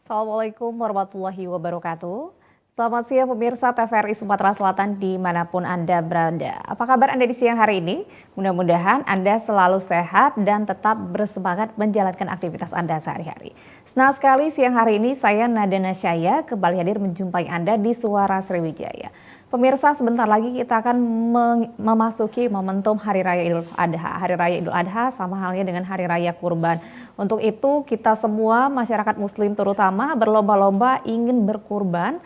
Assalamualaikum warahmatullahi wabarakatuh. Selamat siang pemirsa TVRI Sumatera Selatan dimanapun Anda berada. Apa kabar Anda di siang hari ini? Mudah-mudahan Anda selalu sehat dan tetap bersemangat menjalankan aktivitas Anda sehari-hari. Senang sekali siang hari ini saya Nada Nasyaya kembali hadir menjumpai Anda di Suara Sriwijaya. Pemirsa, sebentar lagi kita akan memasuki momentum Hari Raya Idul Adha. Hari Raya Idul Adha sama halnya dengan Hari Raya Kurban. Untuk itu kita semua masyarakat muslim terutama berlomba-lomba ingin berkurban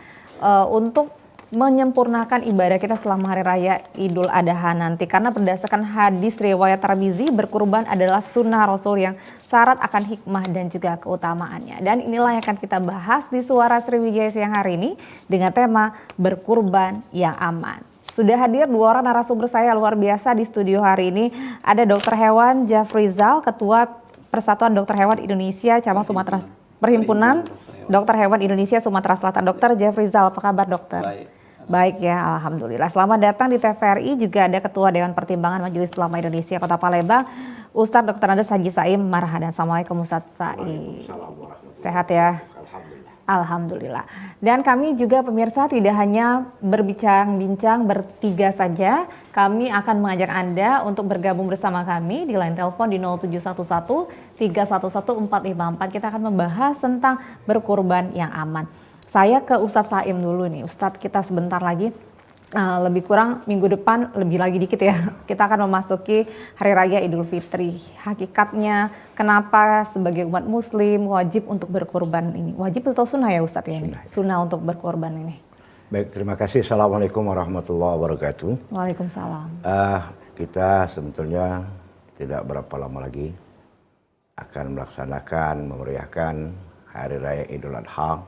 untuk menyempurnakan ibadah kita selama Hari Raya Idul Adha nanti. Karena berdasarkan hadis riwayat Tirmizi, berkurban adalah sunnah Rasul yang syarat akan hikmah dan juga keutamaannya. Dan inilah yang akan kita bahas di Suara Sriwijaya siang hari ini dengan tema berkurban yang aman. Sudah hadir dua orang narasumber saya luar biasa di studio hari ini. Ada Dr. Hewan Jafrizal, Ketua Persatuan Dokter Hewan Indonesia Cabang Sumatera Perhimpunan Dokter Hewan Indonesia Sumatera Selatan. Dr. Jafrizal, apa kabar dokter? Baik ya, alhamdulillah. Selamat datang di TVRI. Juga ada Ketua Dewan Pertimbangan Majelis Ulama Indonesia Kota Palembang, Ustadz Dr. Andes Haji Saim Marhadan. Assalamualaikum Ustadz Saim. Sehat ya? Alhamdulillah. Dan kami juga pemirsa tidak hanya berbincang-bincang bertiga saja, kami akan mengajak Anda untuk bergabung bersama kami di line telepon di 0711 311 454. Kita akan membahas tentang berkurban yang aman. Saya ke Ustadz Saim dulu nih. Ustadz, kita sebentar lagi lebih kurang minggu depan, lebih lagi dikit ya, kita akan memasuki Hari Raya Idul Fitri. Hakikatnya kenapa sebagai umat muslim wajib untuk berkorban ini? Wajib atau sunnah ya Ustadz ya? Sunnah untuk berkorban ini. Baik, terima kasih. Assalamualaikum warahmatullahi wabarakatuh. Waalaikumsalam. Kita sebetulnya tidak berapa lama lagi akan melaksanakan, memeriahkan Hari Raya Idul Adha,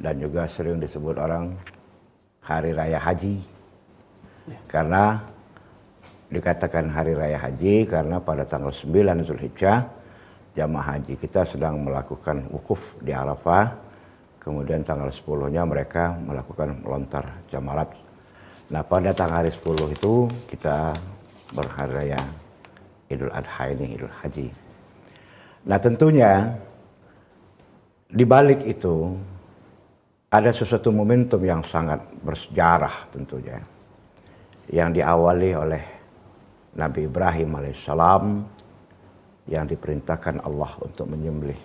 dan juga sering disebut orang Hari Raya Haji. Karena dikatakan Hari Raya Haji karena pada tanggal 9 Zulhijjah jamaah haji kita sedang melakukan wukuf di Arafah. Kemudian tanggal 10-nya mereka melakukan melontar jamarat. Nah, pada tanggal hari 10 itu kita berhari raya Idul Adha ini, Idul Haji. Nah, tentunya di balik itu ada sesuatu momentum yang sangat bersejarah tentunya, yang diawali oleh Nabi Ibrahim alaihissalam yang diperintahkan Allah untuk menyembelih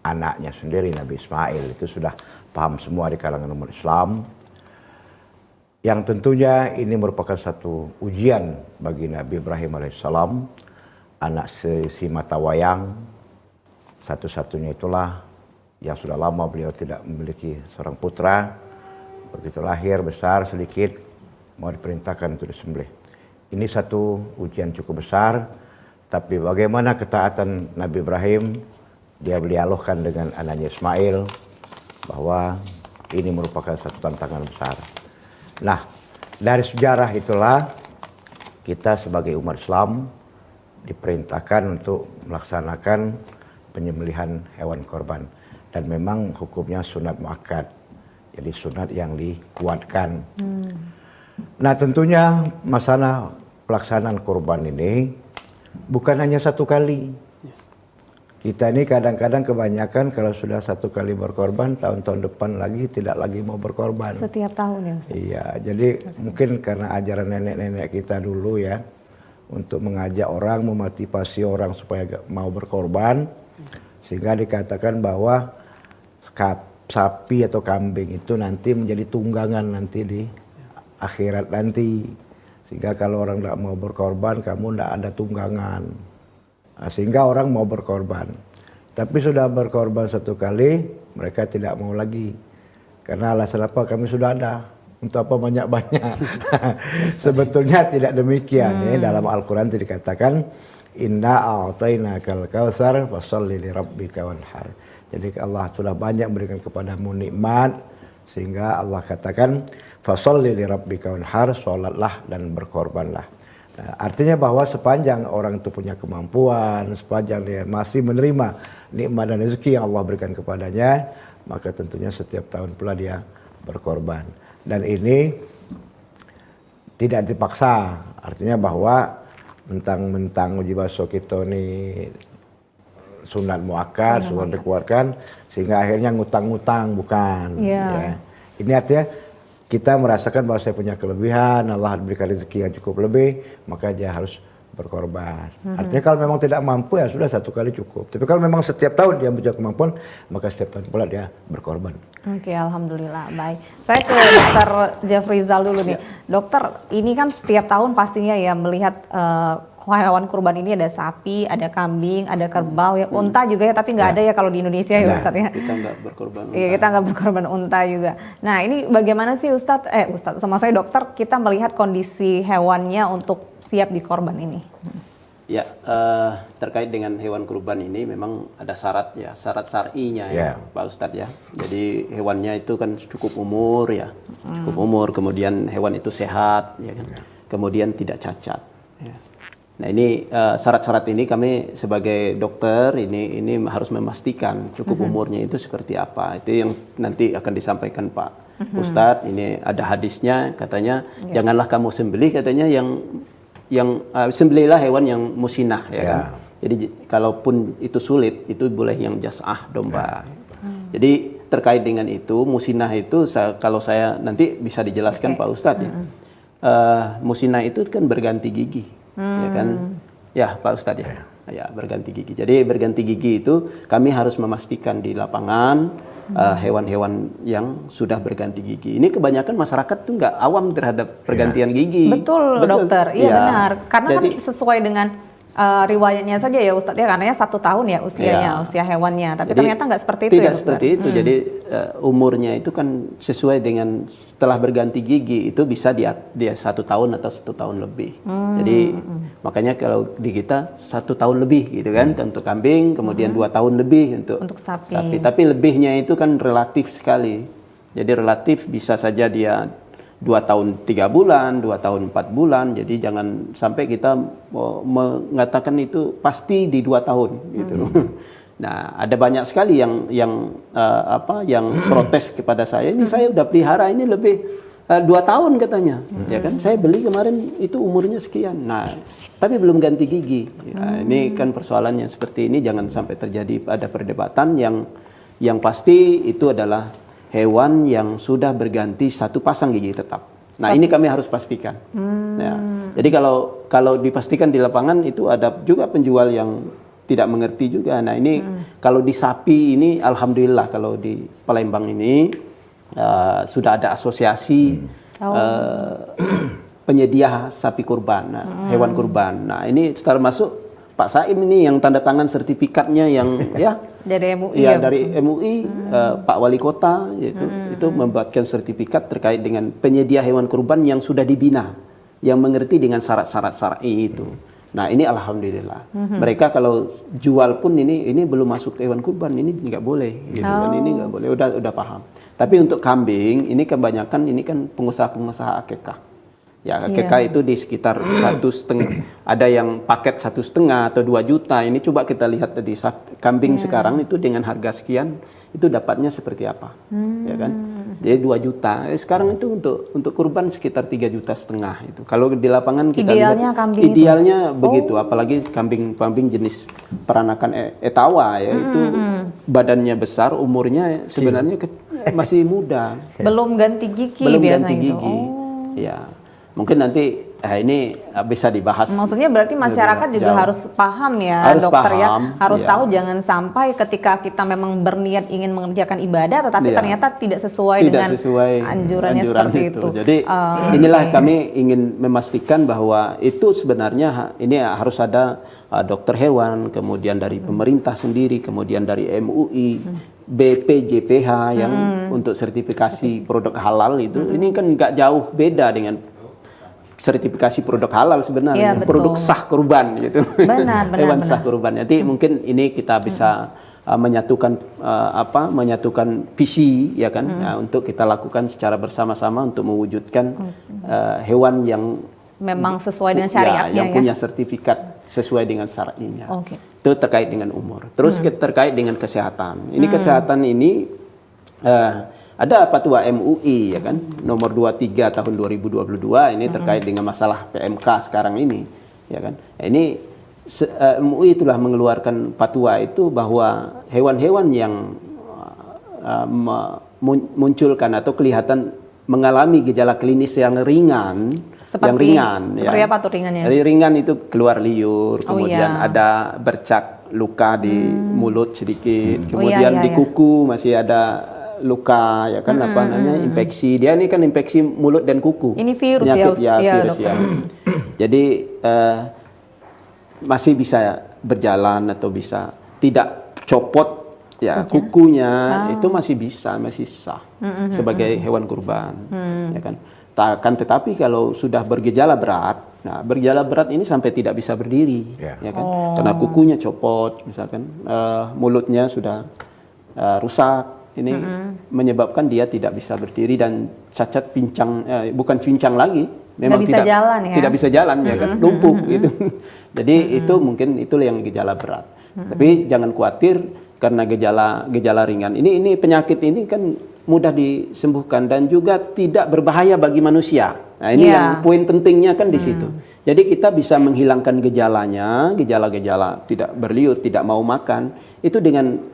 anaknya sendiri, Nabi Ismail. Itu sudah paham semua di kalangan umat Islam, yang tentunya ini merupakan satu ujian bagi Nabi Ibrahim alaihissalam, anak si mata wayang satu-satunya itulah, yang sudah lama beliau tidak memiliki seorang putra. Begitu lahir besar sedikit mau diperintahkan untuk disembelih. Ini satu ujian cukup besar, tapi bagaimana ketaatan Nabi Ibrahim, dia dialogkan dengan anaknya Ismail bahwa ini merupakan satu tantangan besar. Nah, dari sejarah itulah kita sebagai umat Islam diperintahkan untuk melaksanakan penyembelihan hewan korban. Dan memang hukumnya sunat muakkad, jadi sunat yang dikuatkan. Nah, tentunya masalah pelaksanaan kurban ini bukan hanya satu kali. Kita ini kadang-kadang kebanyakan kalau sudah satu kali berkorban, tahun-tahun depan lagi tidak lagi mau berkorban. Setiap tahun ya Ustaz? Iya, jadi mungkin karena ajaran nenek-nenek kita dulu ya, untuk mengajak orang, memotivasi orang supaya mau berkorban, sehingga dikatakan bahwa sapi atau kambing itu nanti menjadi tunggangan nanti di akhirat nanti, sehingga kalau orang tidak mau berkorban, kamu tidak ada tunggangan. Nah, sehingga orang mau berkorban, tapi sudah berkorban satu kali mereka tidak mau lagi karena alasan apa? Kami sudah ada, untuk apa banyak-banyak. Sebetulnya tidak demikian. Dalam Al-Quran itu dikatakan inna a'tainakal kautsar fasholli lirabbika wanhar. Jadi Allah sudah banyak memberikan kepadamu nikmat, sehingga Allah katakan fasholli lirabbika wanhar, sholatlah dan berkorbanlah. Nah, artinya bahwa sepanjang orang itu punya kemampuan, sepanjang dia masih menerima nikmat dan rezeki yang Allah berikan kepadanya, maka tentunya setiap tahun pula dia berkorban. Dan ini tidak dipaksa, artinya bahwa mentang-mentang uji baso kita ini sunat muakkad, sunat dikeluarkan, sehingga akhirnya ngutang-ngutang, bukan. Ya. Ini artinya kita merasakan bahwa saya punya kelebihan, Allah berikan rezeki yang cukup lebih, maka dia harus berkorban. Artinya kalau memang tidak mampu ya sudah satu kali cukup. Tapi kalau memang setiap tahun dia punya kemampuan, maka setiap tahun pula dia berkorban. Oke, alhamdulillah. Baik. Saya ke Dokter Jafrizal dulu nih. Dokter, ini kan setiap tahun pastinya ya melihat hewan kurban ini ada sapi, ada kambing, ada kerbau, ya unta juga ya, tapi nggak ada ya kalau di Indonesia ya Ustadz ya. Kita nggak berkorban unta. Iya, kita nggak berkorban unta juga. Nah, ini bagaimana sih Ustadz, sama saya dokter, kita melihat kondisi hewannya untuk siap dikorban ini? Ya, terkait dengan hewan kurban ini memang ada syarat ya, syarat syar'inya ya, Pak Ustadz ya. Jadi hewannya itu kan cukup umur ya, cukup umur, kemudian hewan itu sehat, ya kan, kemudian tidak cacat. Ya. Nah ini syarat-syarat ini kami sebagai dokter ini harus memastikan cukup umurnya itu seperti apa. Itu yang nanti akan disampaikan Pak Ustadz. Ini ada hadisnya katanya janganlah kamu sembelih katanya yang sembelihlah hewan yang musinah ya kan. Jadi kalaupun itu sulit itu boleh yang jas'ah domba. Jadi terkait dengan itu musinah itu kalau saya nanti bisa dijelaskan Pak Ustadz ya. Musinah itu kan berganti gigi. Ya kan, ya Pak Ustadz ya. Ya, berganti gigi. Jadi berganti gigi itu kami harus memastikan di lapangan hewan-hewan yang sudah berganti gigi. Ini kebanyakan masyarakat tuh nggak awam terhadap pergantian gigi. Betul, dokter. Iya benar. Karena jadi, kan sesuai dengan riwayatnya saja ya Ustadz ya, karena 1 tahun ya usianya, usia hewannya. Tapi jadi, ternyata nggak seperti itu ya dokter. Tidak seperti itu. Jadi umurnya itu kan sesuai dengan setelah berganti gigi itu bisa dia 1 tahun atau 1 tahun lebih. Jadi makanya kalau di kita 1 tahun lebih gitu kan untuk kambing, kemudian 2 tahun lebih untuk sapi. Tapi lebihnya itu kan relatif sekali. Jadi relatif bisa saja dia 2 tahun 3 bulan, 2 tahun 4 bulan. Jadi jangan sampai kita mengatakan itu pasti di 2 tahun gitu. Nah, ada banyak sekali yang protes kepada saya. Ini saya udah pelihara ini lebih 2 tahun katanya. Ya kan? Saya beli kemarin itu umurnya sekian. Nah, tapi belum ganti gigi. Ya, ini kan persoalannya seperti ini, jangan sampai terjadi ada perdebatan yang pasti itu adalah hewan yang sudah berganti 1 pasang gigi tetap. Nah ini kami harus pastikan. Ya. Jadi kalau dipastikan di lapangan itu ada juga penjual yang tidak mengerti juga. Nah ini kalau di sapi ini alhamdulillah kalau di Palembang ini sudah ada asosiasi penyedia sapi kurban, hewan kurban. Nah ini termasuk Pak Saim ini yang tanda tangan sertifikatnya yang ya dari MUI ya dari MUI Pak Wali Kota itu membuatkan sertifikat terkait dengan penyedia hewan kurban yang sudah dibina, yang mengerti dengan syarat-syarat syar'i itu. Nah ini alhamdulillah. Mereka kalau jual pun ini belum masuk hewan kurban, ini nggak boleh gitu kan, ini nggak boleh, udah paham. Tapi untuk kambing ini kebanyakan ini kan pengusaha-pengusaha akikah. Ya, akikah itu di sekitar 1,5, ada yang paket 1,5 atau 2 juta. Ini coba kita lihat tadi kambing sekarang itu dengan harga sekian itu dapatnya seperti apa, ya kan? Jadi 2 juta. Sekarang itu untuk kurban sekitar 3,5 juta itu. Kalau di lapangan kita idealnya lihat idealnya begitu, apalagi kambing jenis peranakan Etawa ya itu badannya besar, umurnya sebenarnya masih muda. Belum ganti gigi belum biasanya ganti gigi. Ya. Mungkin nanti ini bisa dibahas. Maksudnya berarti masyarakat juga harus paham ya, harus dokter paham, ya. Harus tahu jangan sampai ketika kita memang berniat ingin mengerjakan ibadah tetapi ternyata tidak sesuai dengan anjurannya seperti itu. Jadi inilah kami ingin memastikan bahwa itu sebenarnya ini harus ada dokter hewan, kemudian dari pemerintah sendiri, kemudian dari MUI, BPJPH yang untuk sertifikasi produk halal itu. Ini kan nggak jauh beda dengan sertifikasi produk halal sebenarnya, produk sah kurban gitu. Benar, hewan sah kurban. Jadi mungkin ini kita bisa menyatukan visi ya kan, untuk kita lakukan secara bersama-sama untuk mewujudkan hewan yang memang sesuai dengan syariatnya yang punya sertifikat sesuai dengan syar'inya. Itu terkait dengan umur. Terus terkait dengan kesehatan. Ini kesehatan ini ada Fatwa MUI ya kan nomor 23 tahun 2022 ini terkait dengan masalah PMK sekarang ini ya kan. Ini MUI itulah mengeluarkan fatwa itu bahwa hewan-hewan yang munculkan atau kelihatan mengalami gejala klinis yang ringan, Seperti ya. apa tuh ringannya? Jadi ringan itu keluar liur, Oh, kemudian iya. ada bercak luka di mulut sedikit, Oh, iya, kemudian iya, di iya. kuku masih ada luka, ya kan apa namanya infeksi. Dia ini kan infeksi mulut dan kuku. Ini virus ya, Penyakit, ya, iya, virus dokter. ya. Jadi masih bisa berjalan atau bisa tidak copot ya kukunya itu masih bisa, masih sah sebagai hewan kurban, ya kan. Tetapi kalau sudah bergejala berat, nah bergejala berat ini sampai tidak bisa berdiri, ya kan, karena kukunya copot, misalkan mulutnya sudah rusak, ini menyebabkan dia tidak bisa berdiri dan cacat pincang, bukan pincang lagi, memang bisa jalan ya? tidak bisa jalan, ya kan, lumpuh gitu. Jadi itu mungkin itu yang gejala berat. Tapi jangan khawatir karena gejala ringan ini penyakit ini kan mudah disembuhkan dan juga tidak berbahaya bagi manusia. Nah, ini yang poin pentingnya kan di situ. Jadi kita bisa menghilangkan gejalanya, gejala-gejala tidak berliur, tidak mau makan, itu dengan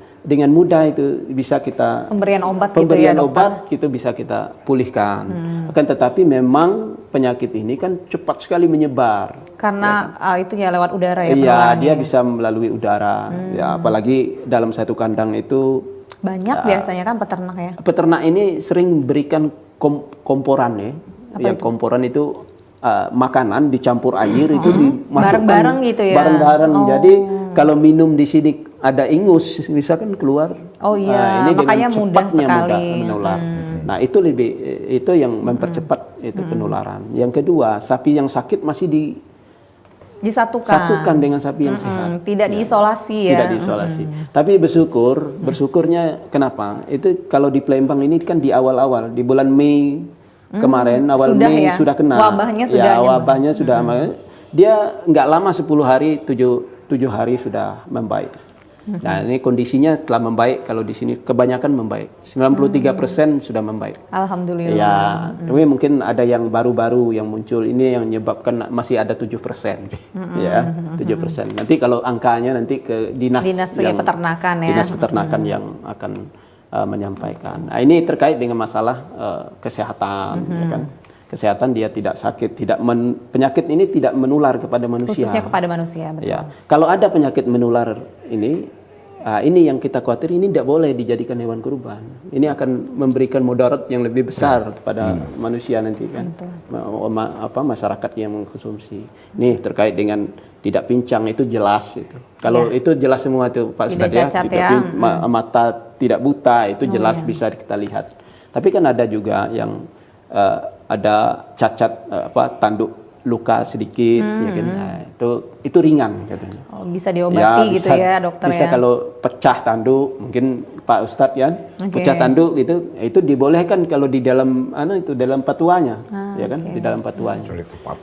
mudah itu bisa kita Pemberian obat gitu ya, dokter? obat itu bisa kita pulihkan. Akan tetapi memang penyakit ini kan cepat sekali menyebar. Karena itu ya lewat udara ya? Iya, penularannya. dia bisa melalui udara. Ya, apalagi dalam satu kandang itu Banyak biasanya kan peternak ya? peternak ini sering berikan komporan ya. Komporan itu makanan dicampur air itu dimasukkan Bareng-bareng gitu ya? Bareng-bareng. Jadi kalau minum di sini ada ingus, misalkan keluar. Oh iya, ini makanya dengan mudah cepatnya sekali. menular. Nah, itu yang mempercepat itu penularan. Yang kedua, sapi yang sakit masih Disatukan. dengan sapi yang sehat. Tidak diisolasi ya? Tidak diisolasi. Tapi bersyukurnya kenapa? Itu kalau di Palembang ini kan di awal-awal, di bulan Mei kemarin, awal Sudah Mei ya? sudah kena. Wabahnya sudah ya, nyebar. wabahnya sudah. Dia nggak lama 10 hari, 7 hari sudah membaik. Nah, ini kondisinya telah membaik. Kalau di sini kebanyakan membaik. 93% sudah membaik. Alhamdulillah. Ya, tapi mungkin ada yang baru-baru yang muncul ini yang menyebabkan masih ada 7%. Ya, 7%. Nanti kalau angkanya nanti ke dinas peternakan ya. Dinas peternakan yang akan menyampaikan. Nah, ini terkait dengan masalah kesehatan, ya kan. Kesehatan dia tidak sakit, penyakit ini tidak menular kepada manusia. Khususnya kepada manusia, betul. Ya, kalau ada penyakit menular ini yang kita khawatir ini tidak boleh dijadikan hewan kurban. Ini akan memberikan mudarat yang lebih besar kepada manusia nanti kan, masyarakat yang mengkonsumsi. Ini terkait dengan tidak pincang itu jelas itu. Kalau itu jelas semua itu Pak Ustadz ya, mata tidak buta itu jelas bisa kita lihat. Tapi kan ada juga yang ada cacat tanduk luka sedikit, ya kan? Nah, itu ringan katanya. Oh, bisa diobati gitu ya dokter bisa ya? Kalau pecah tanduk, mungkin Pak Ustadz ya, pecah tanduk itu dibolehkan kalau di dalam dalam fatwanya, ya kan? Di dalam fatwanya.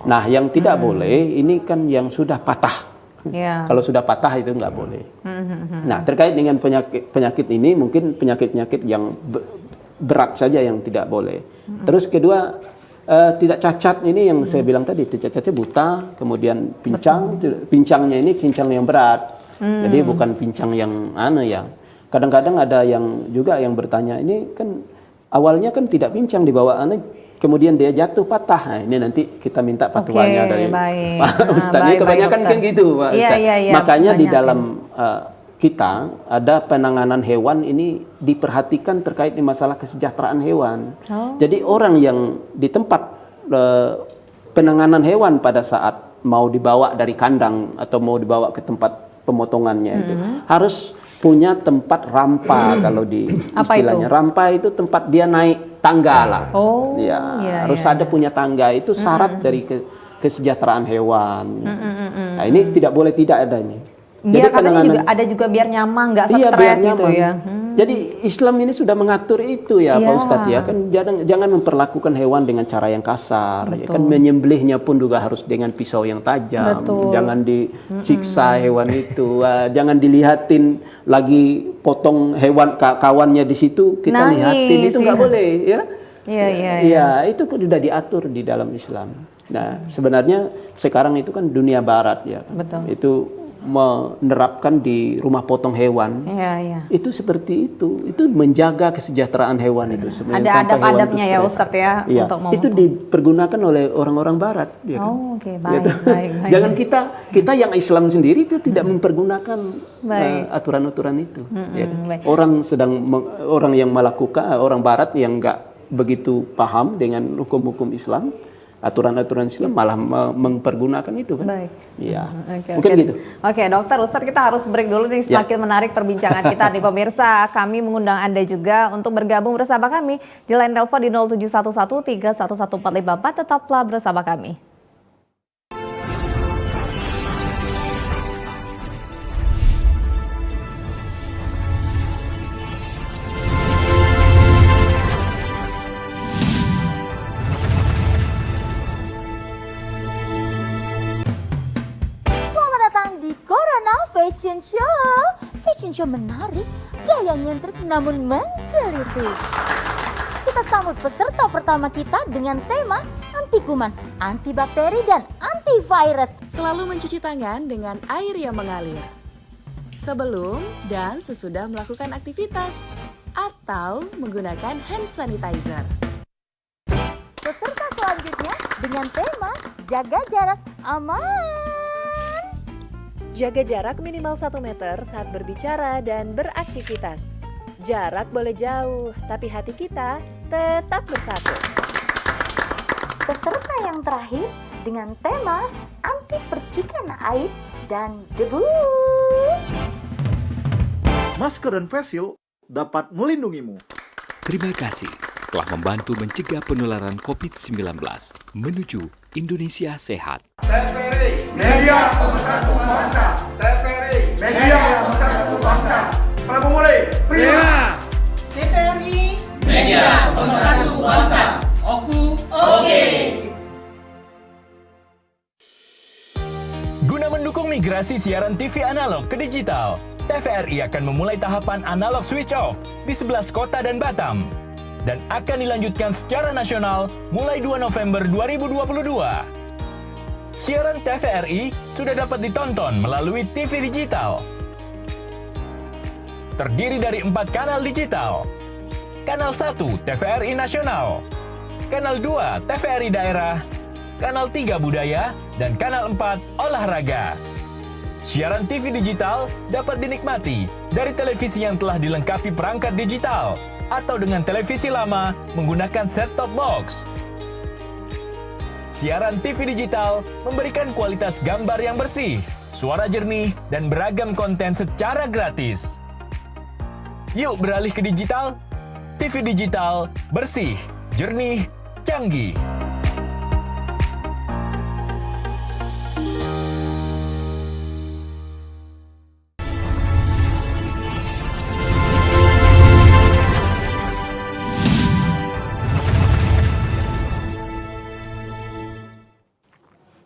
Nah, yang tidak boleh ini kan yang sudah patah. Yeah. Kalau sudah patah itu nggak boleh. Nah, terkait dengan penyakit ini mungkin penyakit yang berat saja yang tidak boleh. Terus kedua, tidak cacat ini yang saya bilang tadi, cacatnya buta, kemudian pincangnya ini pincang yang berat. Jadi bukan pincang yang kadang-kadang ada yang juga yang bertanya, ini kan awalnya kan tidak pincang dibawa kemudian dia jatuh patah. Nah, ini nanti kita minta fatwanya dari Pak Ustadz. Ini kebanyakan kan gitu Pak Ustadz. Iya, makanya di banyak, dalam kita ada penanganan hewan ini diperhatikan terkait dengan masalah kesejahteraan hewan. Jadi orang yang di tempat penanganan hewan pada saat mau dibawa dari kandang atau mau dibawa ke tempat pemotongannya itu harus punya tempat rampa kalau di istilahnya. Rampa itu tempat dia naik tangga lah. Harus ada punya tangga, itu syarat dari kesejahteraan hewan. Nah, ini tidak boleh tidak adanya. Biar katanya juga biar nyaman, nggak stres gitu ya. Jadi Islam ini sudah mengatur itu ya Pak Ustadz ya, kan jangan memperlakukan hewan dengan cara yang kasar, ya kan, menyembelihnya pun juga harus dengan pisau yang tajam. Jangan disiksa hewan itu, jangan dilihatin lagi potong hewan kawannya di situ kita lihatin, itu nggak boleh ya. Iya, itu sudah diatur di dalam Islam. Nah, sebenarnya sekarang itu kan dunia barat ya. Betul. Itu menerapkan di rumah potong hewan. Iya, iya. Itu seperti itu. Itu menjaga kesejahteraan hewan itu sebenarnya. Ada Sampai hewan adab-adabnya itu ya sehat. Ustadz ya Iya, untuk itu dipergunakan oleh orang-orang barat. Ya kan? Oh, oke, baik, Gitu. baik, baik. Jangan kita yang Islam sendiri itu tidak mempergunakan Baik. aturan-aturan itu. Ya kan? baik. Orang yang melakukan orang barat yang nggak begitu paham dengan hukum-hukum Islam, aturan-aturan Islam malah mempergunakan itu kan. Baik. Iya. Oke, Mungkin oke. gitu. Oke, dokter Ustadz kita harus break dulu nih, semakin menarik perbincangan kita nih pemirsa. Kami mengundang Anda juga untuk bergabung bersama kami di line telepon di 0711 311454. Tetaplah bersama kami. Selamat datang di Corona Fashion Show. Fashion Show menarik, gaya nyentrik namun menggelitik. Kita sambut peserta pertama kita dengan tema anti kuman, antibakteri dan antivirus. Selalu mencuci tangan dengan air yang mengalir. Sebelum dan sesudah melakukan aktivitas atau menggunakan hand sanitizer. Peserta selanjutnya dengan tema jaga jarak aman. Jaga jarak minimal 1 meter saat berbicara dan beraktivitas. Jarak boleh jauh, tapi hati kita tetap bersatu. Peserta yang terakhir dengan tema anti percikan air dan debu. Masker dan face shield dapat melindungimu. Terima kasih telah membantu mencegah penularan COVID-19 menuju Indonesia sehat. TVRI Media Pemersatu Bangsa. TVRI Media Pemersatu Bangsa. Prabu mulai. Prima. TVRI Media Pemersatu Bangsa. Oke. Guna mendukung migrasi siaran TV analog ke digital, TVRI akan memulai tahapan analog switch off di 11 kota dan Batam dan akan dilanjutkan secara nasional mulai 2 November 2022. Siaran TVRI sudah dapat ditonton melalui TV digital. Terdiri dari 4 kanal digital. Kanal 1 TVRI Nasional, Kanal 2 TVRI Daerah, Kanal 3 Budaya, dan Kanal 4 Olahraga. Siaran TV digital dapat dinikmati dari televisi yang telah dilengkapi perangkat digital atau dengan televisi lama menggunakan set-top box. Siaran TV digital memberikan kualitas gambar yang bersih, suara jernih, dan beragam konten secara gratis. Yuk beralih ke digital. TV digital bersih, jernih, canggih.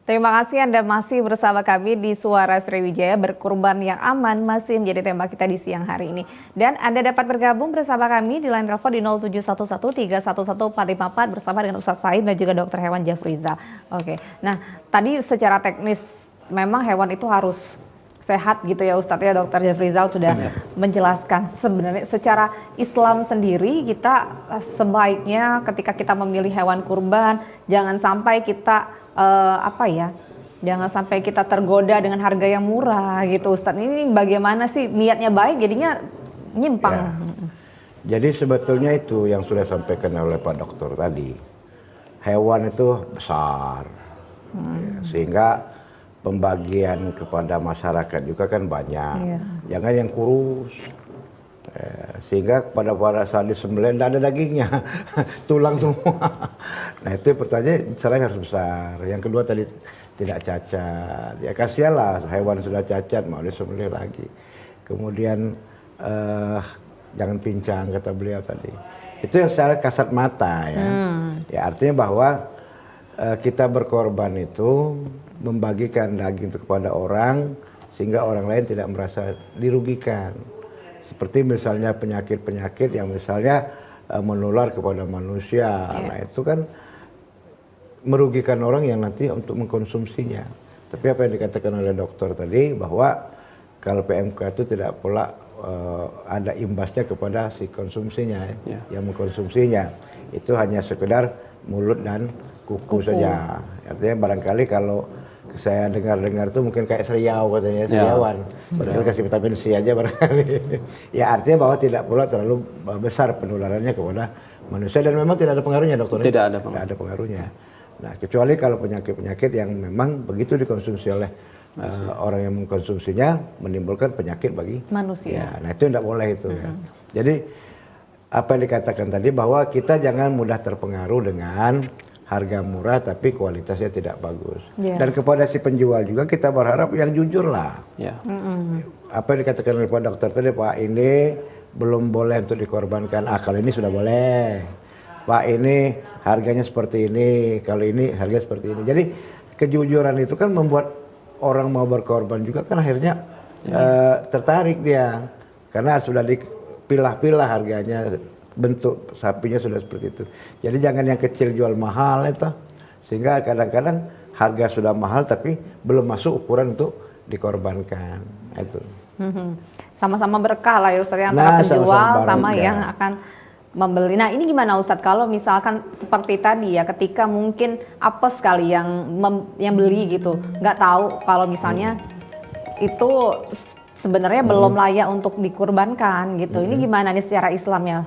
Terima kasih Anda masih bersama kami di Suara Sriwijaya. Berkurban yang aman masih menjadi tema kita di siang hari ini. Dan Anda dapat bergabung bersama kami di line telepon di 0711311454 bersama dengan Ustadz Said dan juga Dr. Hewan Jafrizal. Oke, nah tadi secara teknis memang hewan itu harus sehat gitu ya Ustadz ya, Dr. Jafrizal sudah menjelaskan. Sebenarnya secara Islam sendiri kita sebaiknya ketika kita memilih hewan kurban jangan sampai kita jangan sampai kita tergoda dengan harga yang murah gitu Ustadz. Ini bagaimana sih niatnya baik jadinya nyimpang. Ya. Jadi sebetulnya itu yang sudah disampaikan oleh Pak Dokter tadi. Hewan itu besar. Ya, sehingga pembagian kepada masyarakat juga kan banyak. Iya. Jangan yang kurus. Sehingga pada saat disembelih tidak ada dagingnya, tulang semua. Nah itu pertanyaan caranya harus besar. Yang kedua tadi tidak cacat. Ya kasihanlah hewan sudah cacat mau disembelih lagi. Kemudian jangan pincang kata beliau tadi. Itu yang secara kasat mata ya. Ya artinya bahwa kita berkorban itu membagikan daging itu kepada orang sehingga orang lain tidak merasa dirugikan. Seperti misalnya penyakit-penyakit yang misalnya menular kepada manusia. Nah itu kan merugikan orang yang nanti untuk mengkonsumsinya. Tapi apa yang dikatakan oleh dokter tadi bahwa kalau PMK itu tidak pula ada imbasnya kepada si konsumsinya, yang mengkonsumsinya. Itu hanya sekedar mulut dan kuku saja. Artinya barangkali kalau saya dengar-dengar tuh mungkin kayak seriau katanya, seriawan. Barangkali kasih vitamin C aja barangkali. Ya artinya bahwa tidak pula terlalu besar penularannya kepada manusia dan memang tidak ada pengaruhnya dokter. Tidak ada pengaruhnya. Nah kecuali kalau penyakit-penyakit yang memang begitu dikonsumsi oleh orang yang mengkonsumsinya menimbulkan penyakit bagi manusia. Ya, nah itu tidak boleh itu ya. Jadi apa yang dikatakan tadi bahwa kita jangan mudah terpengaruh dengan harga murah tapi kualitasnya tidak bagus. Dan kepada si penjual juga kita berharap yang jujur lah. Apa yang dikatakan oleh Pak Dokter tadi, Pak ini belum boleh untuk dikorbankan. Kalau ini sudah boleh. Pak ini harganya seperti ini, kalau ini harga seperti ini. Jadi kejujuran itu kan membuat orang mau berkorban juga kan akhirnya tertarik dia. Karena sudah dipilah-pilah harganya, bentuk sapinya sudah seperti itu. Jadi jangan yang kecil jual mahal itu, sehingga kadang-kadang harga sudah mahal tapi belum masuk ukuran untuk dikorbankan. Itu. Sama-sama berkah lah ya Ustadz, antara penjual sama yang akan membeli. Nah ini gimana Ustadz kalau misalkan seperti tadi ya, ketika mungkin apes sekali yang beli gitu, nggak tahu kalau misalnya itu sebenarnya belum layak untuk dikurbankan gitu. Ini gimana nih secara Islamnya?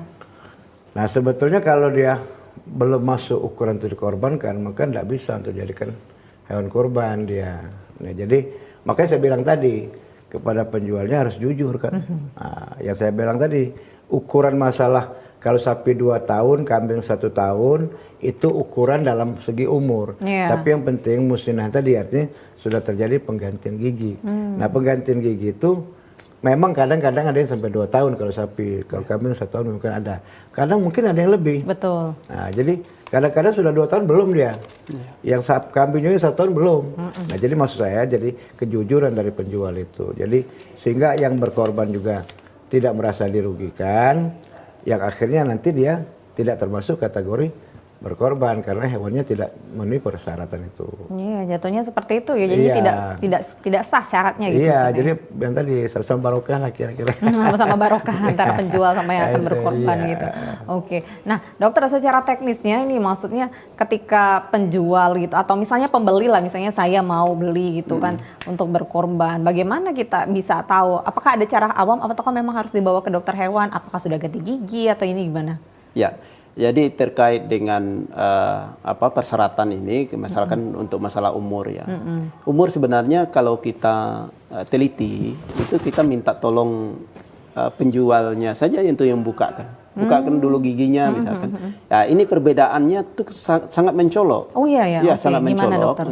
Nah sebetulnya kalau dia belum masuk ukuran untuk dikorbankan, maka tidak bisa untuk dijadikan hewan kurban dia. Nah, jadi makanya saya bilang tadi kepada penjualnya harus jujur kan. Nah, yang saya bilang tadi ukuran masalah kalau sapi 2 tahun, kambing 1 tahun itu ukuran dalam segi umur. Tapi yang penting musnah tadi artinya sudah terjadi penggantian gigi. Nah penggantian gigi itu memang kadang-kadang ada yang sampai 2 tahun kalau sapi, kalau kambing 1 tahun mungkin ada. Kadang mungkin ada yang lebih. Betul. Nah, jadi kadang-kadang sudah 2 tahun belum dia. Yang kambingnya 1 tahun belum. Nah, jadi maksud saya jadi kejujuran dari penjual itu. Jadi sehingga yang berkorban juga tidak merasa dirugikan, yang akhirnya nanti dia tidak termasuk kategori berkorban karena hewannya tidak memenuhi persyaratan itu. Iya, jatuhnya seperti itu ya. Jadi tidak sah syaratnya gitu. Iya, jadi yang tadi sama-sama barokah lah kira-kira. Sama-sama barokah antara penjual sama yang akan berkorban gitu. Oke. Nah, dokter secara teknisnya ini maksudnya ketika penjual gitu atau misalnya pembeli lah, misalnya saya mau beli gitu kan untuk berkorban. Bagaimana kita bisa tahu apakah ada cara awam atau memang harus dibawa ke dokter hewan? Apakah sudah ganti gigi atau ini gimana? Ya. Jadi terkait dengan persyaratan ini, misalkan untuk masalah umur ya. Umur sebenarnya kalau kita teliti, itu kita minta tolong penjualnya saja untuk yang bukakan. Bukakan dulu giginya misalkan. Ya, ini perbedaannya tuh sangat mencolok. Oh iya ya. Ya, sangat mencolok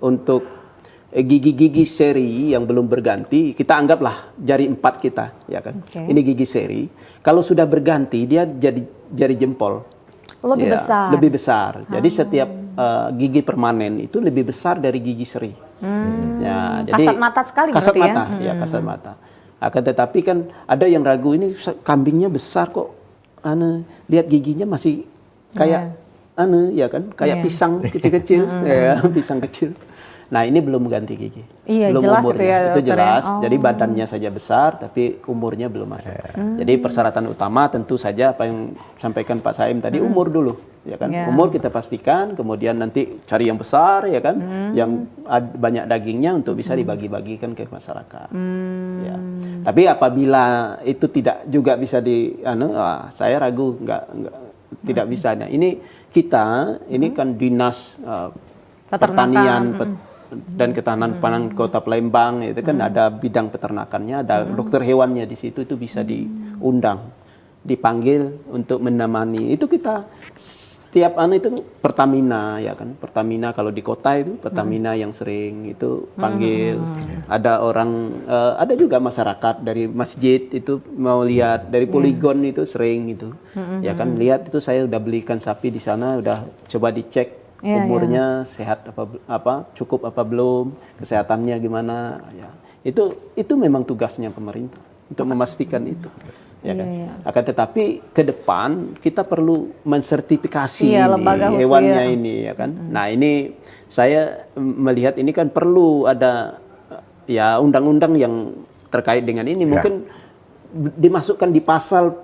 untuk gigi-gigi seri yang belum berganti, kita anggaplah jari 4 kita, ya kan. Ini gigi seri. Kalau sudah berganti, dia jadi jari jempol. Lebih besar. Lebih besar. Jadi setiap gigi permanen itu lebih besar dari gigi seri. Ya, jadi kasat mata sekali kasat berarti mata, ya kasat mata. Akan tetapi kan ada yang ragu, ini kambingnya besar kok. Lihat giginya masih kayak ya kan, kayak pisang kecil-kecil, ya, pisang kecil. Nah ini belum ganti gigi, belum jelas umurnya. Itu, ya, itu jelas. Jadi badannya saja besar, tapi umurnya belum masuk. Jadi persyaratan utama tentu saja apa yang sampaikan Pak Saim tadi, umur dulu, ya kan. Umur kita pastikan, kemudian nanti cari yang besar, ya kan, yang banyak dagingnya untuk bisa dibagi-bagikan ke masyarakat. Ya. Tapi apabila itu tidak juga bisa saya ragu, tidak bisa. Nah, ini kita, ini kan dinas pertanian dan ketahanan pangan Kota Palembang, itu kan ada bidang peternakannya, ada dokter hewannya di situ, itu bisa diundang, dipanggil untuk menemani. Itu kita setiap itu Pertamina, ya kan, Pertamina kalau di kota itu Pertamina yang sering itu panggil. Ada orang, ada juga masyarakat dari masjid itu mau lihat, dari poligon itu sering itu, ya kan, lihat itu saya udah belikan sapi di sana, udah coba dicek. Umurnya sehat cukup apa belum, kesehatannya gimana ya. Itu memang tugasnya pemerintah untuk memastikan itu. ya kan? Iya. Akan tetapi ke depan kita perlu mensertifikasi lembaga khusus hewannya ya. ini, ya kan? Nah ini saya melihat ini kan perlu ada ya undang-undang yang terkait dengan ini. Mungkin dimasukkan di pasal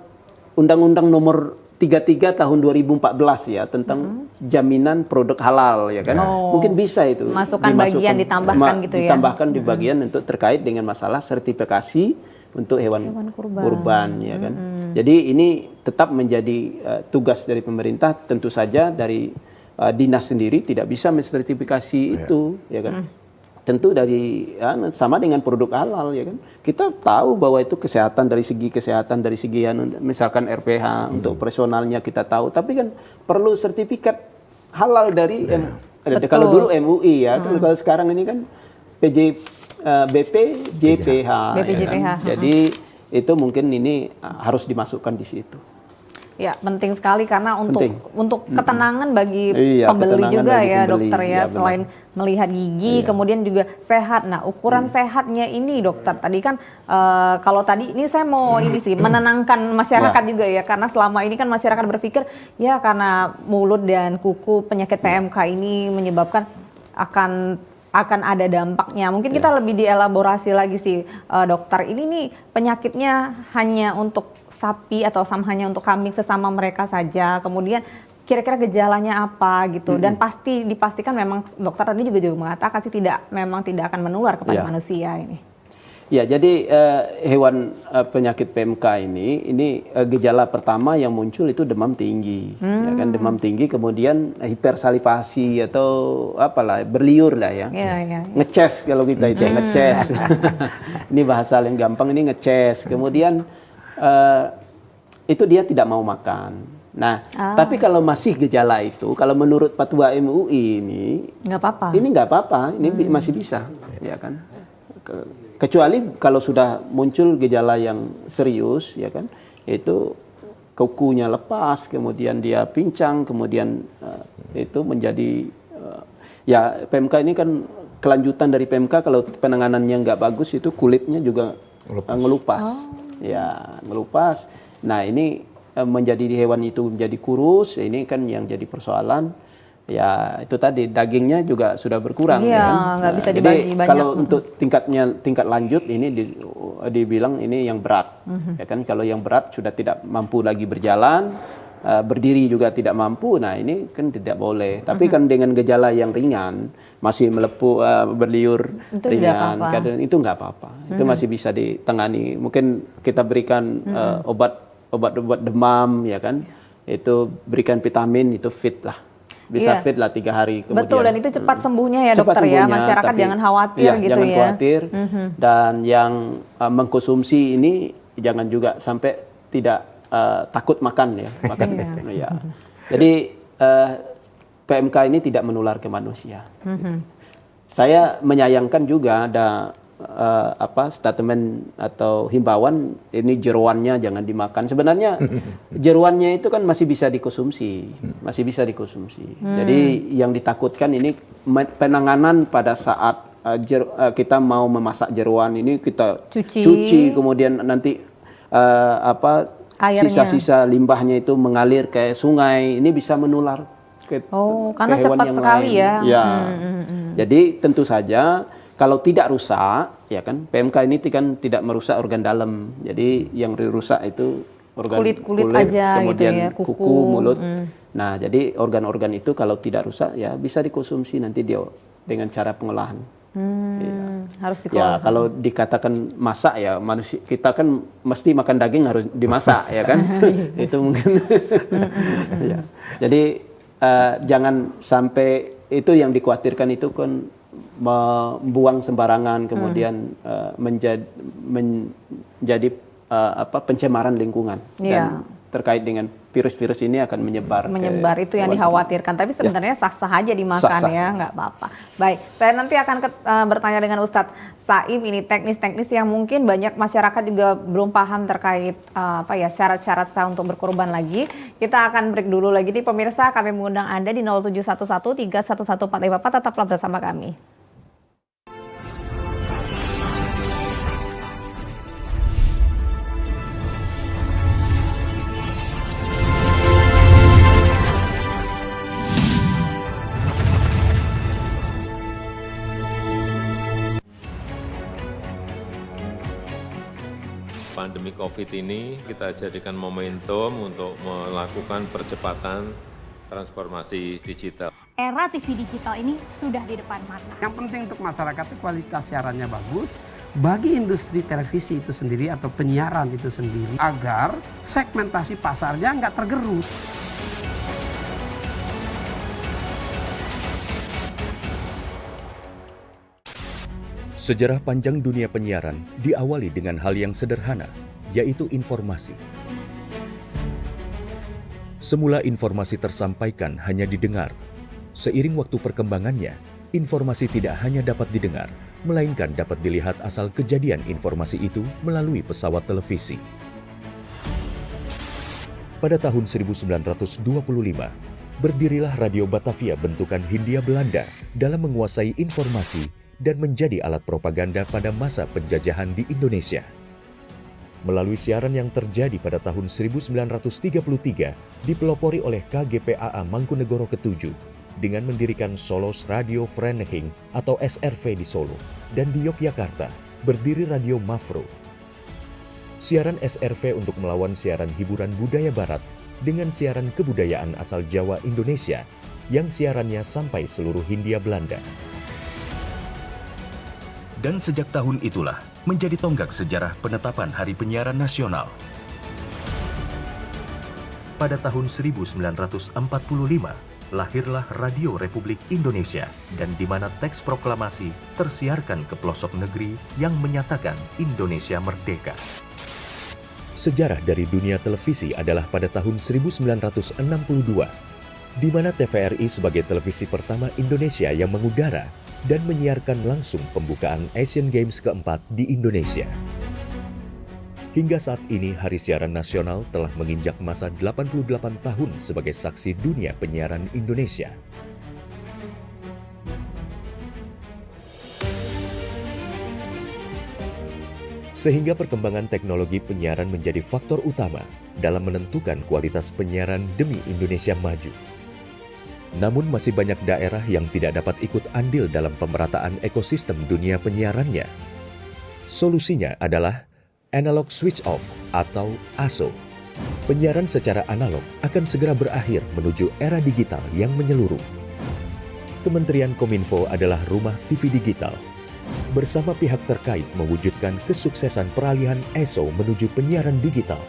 Undang-Undang Nomor 33 tahun 2014 ya tentang jaminan produk halal, ya kan? Mungkin bisa itu Masukkan bagian, ditambahkan gitu ya. Ditambahkan di bagian untuk terkait dengan masalah sertifikasi untuk hewan kurban, ya kan? Jadi ini tetap menjadi tugas dari pemerintah. Tentu saja dari dinas sendiri tidak bisa mensertifikasi itu, ya kan? Tentu dari sama dengan produk halal, ya kan? Kita tahu bahwa itu kesehatan, dari segi misalkan RPH untuk personalnya kita tahu, tapi kan perlu sertifikat halal dari kalau dulu MUI ya, kalau sekarang ini kan BPJPH. Ya kan? Jadi itu mungkin ini harus dimasukkan di situ. Ya, penting sekali karena untuk ketenangan bagi pembeli ketenangan juga bagi ya pembeli. dokter ya, selain melihat gigi kemudian juga sehat. Nah, ukuran sehatnya ini dokter tadi kan kalau tadi ini saya mau ini sih menenangkan masyarakat juga ya, karena selama ini kan masyarakat berpikir ya karena mulut dan kuku penyakit PMK ini menyebabkan akan ada dampaknya. Mungkin kita lebih dielaborasi lagi sih dokter. Ini nih penyakitnya hanya untuk sapi atau hanya untuk kambing sesama mereka saja. Kemudian kira-kira gejalanya apa gitu. Dan pasti dipastikan memang dokter tadi juga mengatakan sih memang tidak akan menular kepada manusia ini. Ya, jadi hewan penyakit PMK ini gejala pertama yang muncul itu demam tinggi, ya kan, demam tinggi, kemudian hipersalivasi atau apalah, berliur lah ya, ngeces kalau kita itu ngeces, ini bahasa yang gampang, ini ngeces, kemudian itu dia tidak mau makan. Nah, tapi kalau masih gejala itu, kalau menurut Fatwa MUI ini nggak apa-apa, ini masih bisa, ya kan. Kecuali kalau sudah muncul gejala yang serius, ya kan, itu kukunya lepas, kemudian dia pincang, kemudian itu menjadi ya PMK ini kan kelanjutan dari PMK. Kalau penanganannya nggak bagus itu kulitnya juga ngelupas, ya ngelupas. Nah ini menjadi di hewan itu menjadi kurus, ini kan yang jadi persoalan. Ya itu tadi dagingnya juga sudah berkurang, iya, kan? Nggak bisa dibagi Jadi banyak. kalau untuk tingkat lanjut ini dibilang ini yang berat, ya kan? Kalau yang berat sudah tidak mampu lagi berjalan, berdiri juga tidak mampu. Nah ini kan tidak boleh. Tapi kan dengan gejala yang ringan, masih melepuh, berliur itu ringan, itu nggak apa-apa. Itu masih bisa ditangani. Mungkin kita berikan obat-obat demam, ya kan? Itu berikan vitamin, itu fit lah. Bisa fit lah 3 hari kemudian. Betul, dan itu cepat sembuhnya ya dokter ya. Masyarakat jangan khawatir gitu jangan ya. Khawatir. Dan yang mengkonsumsi ini jangan juga sampai tidak takut makan ya. Ya. Jadi PMK ini tidak menular ke manusia. Saya menyayangkan juga ada statement atau himbauan ini jeroannya jangan dimakan. Sebenarnya jeroannya itu kan masih bisa dikonsumsi, Jadi yang ditakutkan ini penanganan pada saat kita mau memasak jeroan ini kita cuci kemudian nanti sisa-sisa limbahnya itu mengalir ke sungai, ini bisa menular ke karena ke hewan cepat yang sekali lain. ya. Jadi tentu saja kalau tidak rusak, ya kan, PMK ini kan tidak merusak organ dalam. Jadi yang dirusak itu organ kulit aja kemudian gitu ya, kuku, mulut. Nah, jadi organ-organ itu kalau tidak rusak ya bisa dikonsumsi nanti dia dengan cara pengolahan. Harus dikelola. Ya, kalau dikatakan masak ya manusia kita kan mesti makan daging harus dimasak, ya kan? Itu mungkin. Ya. Jadi jangan sampai itu yang dikhawatirkan itu kan membuang sembarangan, kemudian menjadi pencemaran lingkungan, dan terkait dengan virus-virus ini akan menyebar Itu yang dikhawatirkan, tapi sebenarnya sah-sah aja dimakan ya, nggak apa-apa. Baik, saya nanti akan bertanya dengan Ustadz Saim, ini teknis-teknis yang mungkin banyak masyarakat juga belum paham terkait syarat-syarat sah untuk berkurban lagi. Kita akan break dulu lagi nih pemirsa, kami mengundang Anda di 0711 311 454, tetaplah bersama kami. pandemi COVID ini kita jadikan momentum untuk melakukan percepatan transformasi digital. Era TV digital ini sudah di depan mata. Yang penting untuk masyarakat itu kualitas siarannya bagus. Bagi industri televisi itu sendiri atau penyiaran itu sendiri, agar segmentasi pasarnya nggak tergerus. Sejarah panjang dunia penyiaran diawali dengan hal yang sederhana, yaitu informasi. Semula informasi tersampaikan hanya didengar. Seiring waktu perkembangannya, informasi tidak hanya dapat didengar, melainkan dapat dilihat asal kejadian informasi itu melalui pesawat televisi. Pada tahun 1925, berdirilah Radio Batavia bentukan Hindia Belanda dalam menguasai informasi dan menjadi alat propaganda pada masa penjajahan di Indonesia. Melalui siaran yang terjadi pada tahun 1933, dipelopori oleh KGPAA Mangkunegoro ke-7 dengan mendirikan Solos Radio Vereniging atau SRV di Solo, dan di Yogyakarta berdiri Radio Mafro. Siaran SRV untuk melawan siaran hiburan budaya barat dengan siaran kebudayaan asal Jawa Indonesia yang siarannya sampai seluruh Hindia Belanda. Dan sejak tahun itulah menjadi tonggak sejarah penetapan Hari Penyiaran Nasional. Pada tahun 1945, lahirlah Radio Republik Indonesia, dan di mana teks proklamasi tersiarkan ke pelosok negeri yang menyatakan Indonesia merdeka. Sejarah dari dunia televisi adalah pada tahun 1962, di mana TVRI sebagai televisi pertama Indonesia yang mengudara dan menyiarkan langsung pembukaan Asian Games keempat di Indonesia. Hingga saat ini, Hari Siaran Nasional telah menginjak masa 88 tahun sebagai saksi dunia penyiaran Indonesia. Sehingga perkembangan teknologi penyiaran menjadi faktor utama dalam menentukan kualitas penyiaran demi Indonesia maju. Namun masih banyak daerah yang tidak dapat ikut andil dalam pemerataan ekosistem dunia penyiarannya. Solusinya adalah Analog Switch Off atau ASO. Penyiaran secara analog akan segera berakhir menuju era digital yang menyeluruh. Kementerian Kominfo adalah rumah TV digital. Bersama pihak terkait mewujudkan kesuksesan peralihan ESO menuju penyiaran digital.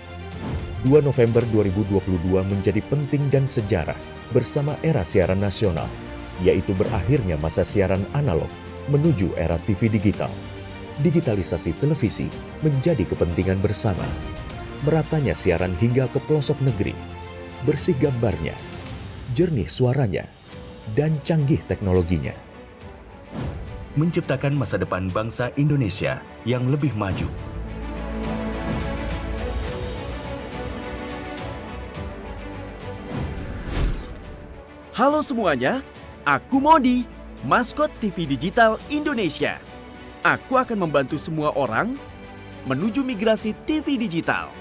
2 November 2022 menjadi penting dan sejarah bersama era siaran nasional, yaitu berakhirnya masa siaran analog menuju era TV digital. Digitalisasi televisi menjadi kepentingan bersama. Meratanya siaran hingga ke pelosok negeri, bersih gambarnya, jernih suaranya, dan canggih teknologinya. Menciptakan masa depan bangsa Indonesia yang lebih maju. Halo semuanya, aku Modi, maskot TV Digital Indonesia. Aku akan membantu semua orang menuju migrasi TV digital.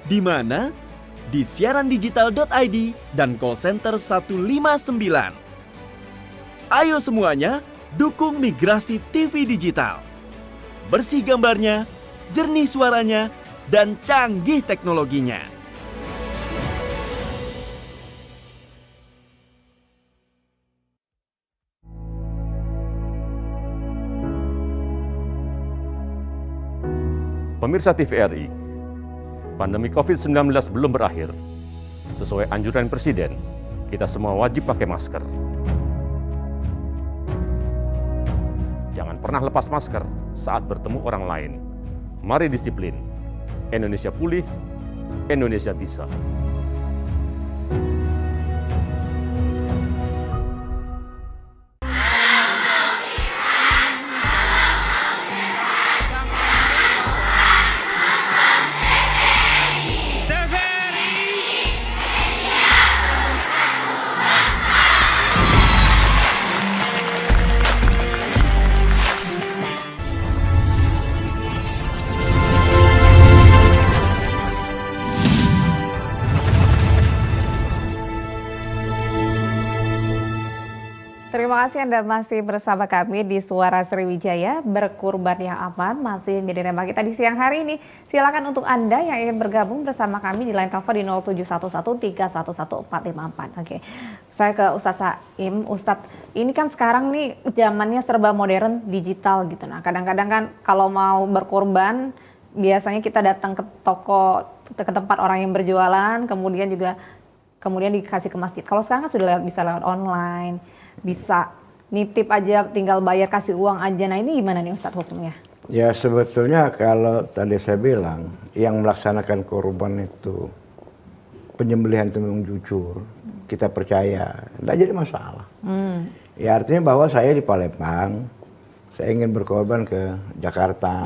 Di mana? Di siarandigital.id dan call center 159. Ayo semuanya, dukung migrasi TV digital. Bersih gambarnya, jernih suaranya, dan canggih teknologinya. Pemirsa TVRI, pandemi COVID-19 belum berakhir. Sesuai anjuran Presiden, kita semua wajib pakai masker. Jangan pernah lepas masker saat bertemu orang lain. Mari disiplin. Indonesia pulih, Indonesia bisa. kasih Anda masih bersama kami di Suara Sriwijaya, berkurban yang aman masih menjadi tema kita di siang hari ini. Silakan untuk Anda yang ingin bergabung bersama kami di line telepon di 0711311454. Oke, saya ke Ustadz Saim. Ustadz, ini kan sekarang nih zamannya serba modern, digital gitu. Nah, kadang-kadang kan kalau mau berkurban, biasanya kita datang ke toko, ke tempat orang yang berjualan, kemudian dikasih ke masjid. Kalau sekarang kan sudah bisa lewat online, bisa nitip aja, tinggal bayar, kasih uang aja. Nah ini gimana nih Ustadz hukumnya? Ya sebetulnya kalau tadi saya bilang, yang melaksanakan kurban itu, penyembelihan itu memang jujur, kita percaya, tidak jadi masalah. Ya artinya bahwa saya di Palembang, saya ingin berkorban ke Jakarta.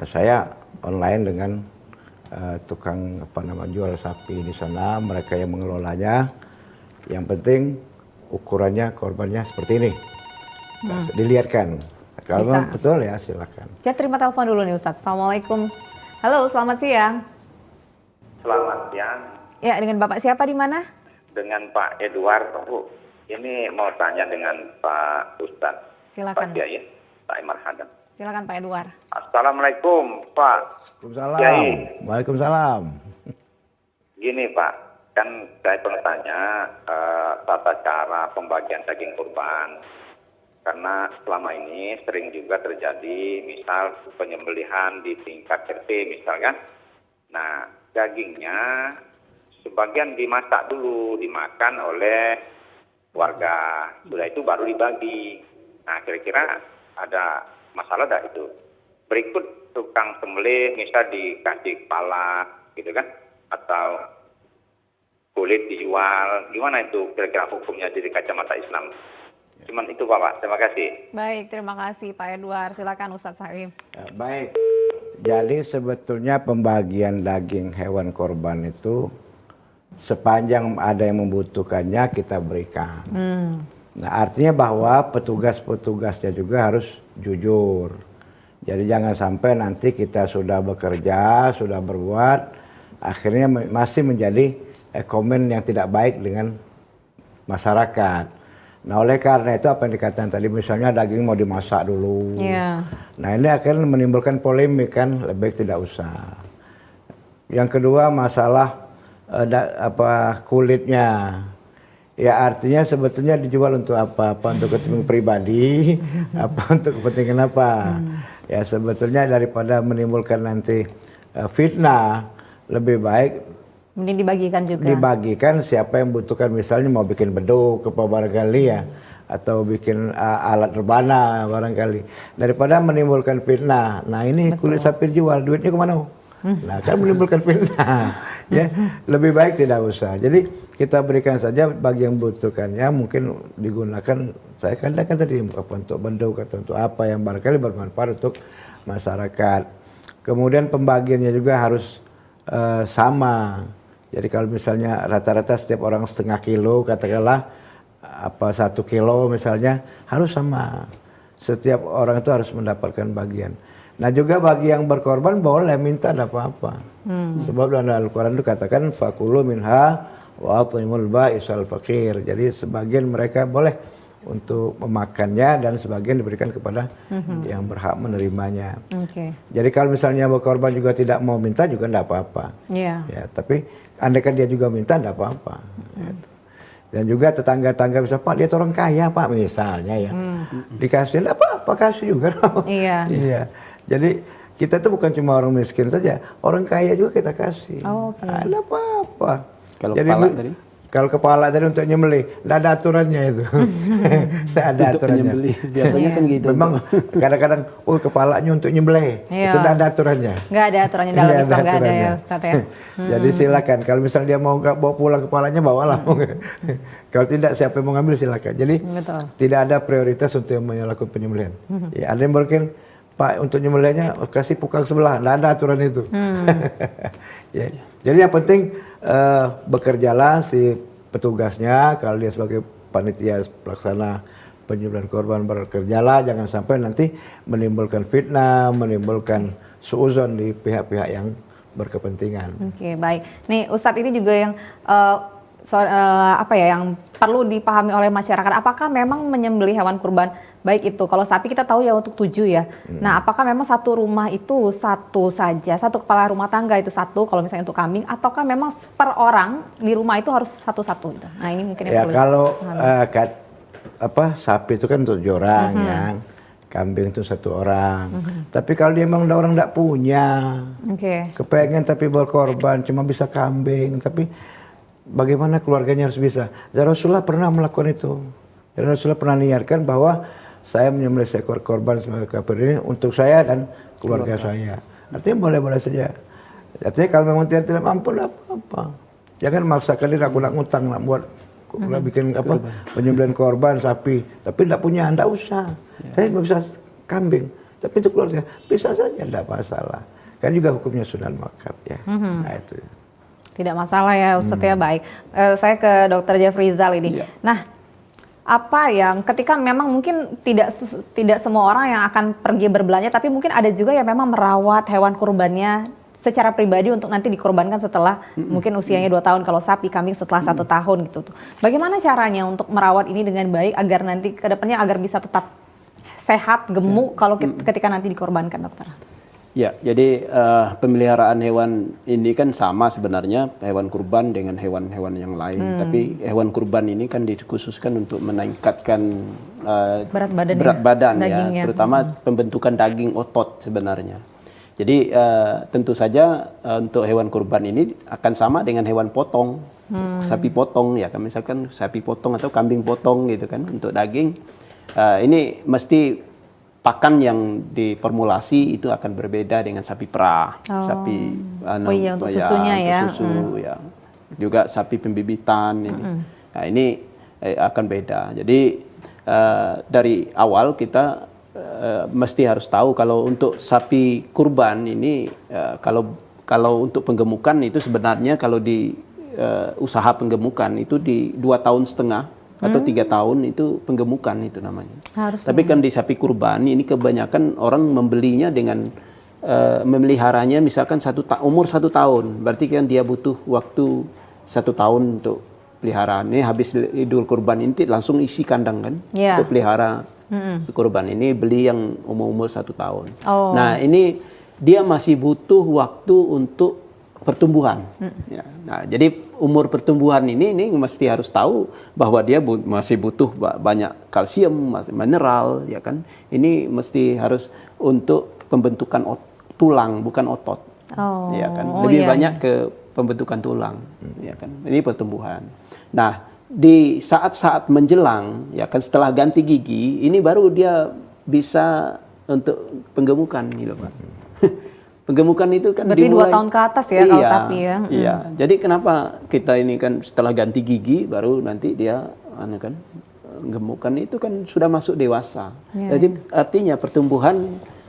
Saya online dengan tukang jual sapi di sana, mereka yang mengelolanya. Yang penting ukurannya korbannya seperti ini, dilihatkan. Kalau memang betul ya silakan. Saya terima telepon dulu nih Ustadz. Assalamualaikum. Halo, selamat siang. Selamat siang. Ya, dengan Bapak siapa di mana? Dengan Pak Edward. Bu, ini mau tanya dengan Pak Ustadz. Silakan. Pak Kiai, Pak Imar Hadam. Silakan Pak Edward. Assalamualaikum Pak. Waalaikumsalam. Kiai. Waalaikumsalam. Gini Pak, kan saya pernah tanya tata cara pembagian daging kurban. Karena selama ini sering juga terjadi misal penyembelihan di tingkat RT misalkan. Nah, dagingnya sebagian dimasak dulu, dimakan oleh warga. Sudah itu baru dibagi. Nah, kira-kira ada masalah dah itu. Berikut tukang sembelih misal dikasih kepala gitu kan, atau kulit dijual, gimana itu kira-kira hukumnya dari kacamata Islam? Cuman itu Bapak, terima kasih. Baik, terima kasih Pak Edward. Silakan Ustadz Saim. Ya, baik, jadi sebetulnya pembagian daging hewan korban itu sepanjang ada yang membutuhkannya kita berikan. Nah artinya bahwa petugas-petugasnya juga harus jujur. Jadi jangan sampai nanti kita sudah bekerja, sudah berbuat, akhirnya masih menjadi komen yang tidak baik dengan masyarakat. Nah oleh karena itu apa yang dikatakan tadi, misalnya daging mau dimasak dulu. Nah ini akan menimbulkan polemik kan, lebih baik tidak usah. Yang kedua masalah kulitnya. Ya artinya sebetulnya dijual untuk apa? Untuk kepentingan pribadi, untuk kepentingan apa? Ya sebetulnya daripada menimbulkan nanti fitnah, lebih baik mending dibagikan juga. Dibagikan siapa yang butuhkan, misalnya mau bikin beduk apa barangkali ya, atau bikin alat rebana barangkali. Daripada menimbulkan fitnah. Nah ini kulit sapi dijual, duitnya kemana? Nah kan menimbulkan fitnah. Ya lebih baik tidak usah. Jadi kita berikan saja bagi yang butuhkannya, mungkin digunakan, saya katakan tadi untuk beduk atau untuk apa yang barangkali bermanfaat untuk masyarakat. Kemudian pembagiannya juga harus sama. Jadi kalau misalnya rata-rata setiap orang setengah kilo, katakanlah 1 kilo misalnya, harus sama. Setiap orang itu harus mendapatkan bagian. Nah juga bagi yang berkorban boleh minta, tidak apa-apa. Sebab dalam Al-Quran itu katakan fakulu minha wa at'imul ba'isal faqir. Jadi sebagian mereka boleh untuk memakannya dan sebagian diberikan kepada yang berhak menerimanya. Jadi kalau misalnya berkorban juga tidak mau minta juga tidak apa-apa. Ya, tapi andaikan dia juga minta tidak apa-apa. Dan juga tetangga-tangga bisa, Pak lihat orang kaya Pak misalnya ya, dikasih tidak apa-apa, kasih juga. Iya. Jadi kita itu bukan cuma orang miskin saja, orang kaya juga kita kasih. Ada apa-apa. Kalau kepala tadi? Kalau kepala tadi untuk nyembelih, tidak ada aturannya itu. Tidak ada aturannya. Biasanya kan gitu. Memang kadang-kadang, kepalanya untuk nyembelih, sudah ada aturannya. Nggak ada aturannya dalam Islam, nggak ada ya Ustaz ya. Jadi silakan, kalau misalnya dia mau bawa pulang kepalanya, bawalah. Kalau tidak, siapa yang mau ngambil silakan. Jadi tidak ada prioritas untuk yang melakukan penyembelihan. Ya, ada yang mungkin, Pak untuk nyembelihnya kasih pukang sebelah, tidak ada aturan itu. Ya. Jadi yang penting bekerjalah si petugasnya, kalau dia sebagai panitia pelaksana penyembelihan korban, bekerjalah, jangan sampai nanti menimbulkan fitnah, menimbulkan suuzon di pihak-pihak yang berkepentingan. Oke, baik. Nih Ustadz, ini juga yang apa ya yang perlu dipahami oleh masyarakat? Apakah memang menyembelih hewan kurban, baik itu kalau sapi kita tahu ya untuk 7 ya. Nah, apakah memang satu rumah itu satu saja, satu kepala rumah tangga itu satu kalau misalnya untuk kambing, ataukah memang per orang di rumah itu harus satu-satu gitu? Nah, ini mungkin yang Ya perlu kalau dipahami. sapi itu kan 7 orang ya. Kambing itu 1 orang. Tapi kalau dia memang orang tidak punya, kepengen tapi berkorban cuma bisa kambing, tapi bagaimana keluarganya harus bisa? Dan Rasulullah pernah melakukan itu. Dan Rasulullah pernah niatkan bahwa saya menyembelih seekor korban sebagai kafir ini untuk saya dan keluarga saya. Artinya boleh-boleh saja. Artinya kalau memang tidak mampu, tidak apa-apa. Jangan maksakan dia nak ngutang, nak buat bikin penyembelihan korban sapi, tapi tidak punya, tidak usah. Saya nggak bisa kambing, tapi untuk keluarga bisa saja, tidak masalah. Kan juga hukumnya sunan muakkad ya. Nah itu. Tidak masalah ya Ustadz ya, baik. Saya ke Dr. Jafrizal ini. Nah, apa yang ketika memang mungkin tidak semua orang yang akan pergi berbelanja, tapi mungkin ada juga yang memang merawat hewan kurbannya secara pribadi untuk nanti dikorbankan setelah mungkin usianya 2 tahun, kalau sapi, kambing setelah 1 tahun gitu tuh. Bagaimana caranya untuk merawat ini dengan baik agar nanti ke depannya agar bisa tetap sehat, gemuk kalau ketika nanti dikorbankan, dokter? Ya, jadi pemeliharaan hewan ini kan sama sebenarnya hewan kurban dengan hewan-hewan yang lain. Tapi hewan kurban ini kan dikhususkan untuk meningkatkan berat badan ya, terutama pembentukan daging otot sebenarnya. Jadi tentu saja untuk hewan kurban ini akan sama dengan hewan potong, sapi potong ya kan, misalkan sapi potong atau kambing potong gitu kan untuk daging. Ini mesti pakan yang diformulasi itu akan berbeda dengan sapi perah, sapi untuk susunya ya. Susu ya. Juga sapi pembibitan ini. Nah, ini akan beda. Jadi dari awal kita mesti harus tahu kalau untuk sapi kurban ini kalau untuk penggemukan itu sebenarnya kalau di usaha penggemukan itu di 2,5 tahun atau 3 tahun itu penggemukan itu namanya. Tapi kan di sapi kurban ini kebanyakan orang membelinya dengan memeliharanya misalkan umur 1 tahun, berarti kan dia butuh waktu 1 tahun untuk peliharaan. Ini habis Idul Kurban ini langsung isi kandang kan untuk pelihara. Kurban ini beli yang umur 1 tahun. Nah ini dia masih butuh waktu untuk pertumbuhan. Ya. Nah jadi umur pertumbuhan ini mesti harus tahu bahwa dia masih butuh banyak kalsium, mineral, ya kan. Ini mesti harus untuk pembentukan tulang bukan otot, ya kan. Lebih banyak ke pembentukan tulang, ya kan. Ini pertumbuhan. Nah di saat-saat menjelang, ya kan setelah ganti gigi, ini baru dia bisa untuk penggemukan gitu Pak. Penggemukan itu kan berarti dimulai 2 tahun ke atas ya kalau sapi ya. Iya. Jadi kenapa kita ini kan setelah ganti gigi baru nanti dia kan gemukan itu kan sudah masuk dewasa. Jadi artinya pertumbuhan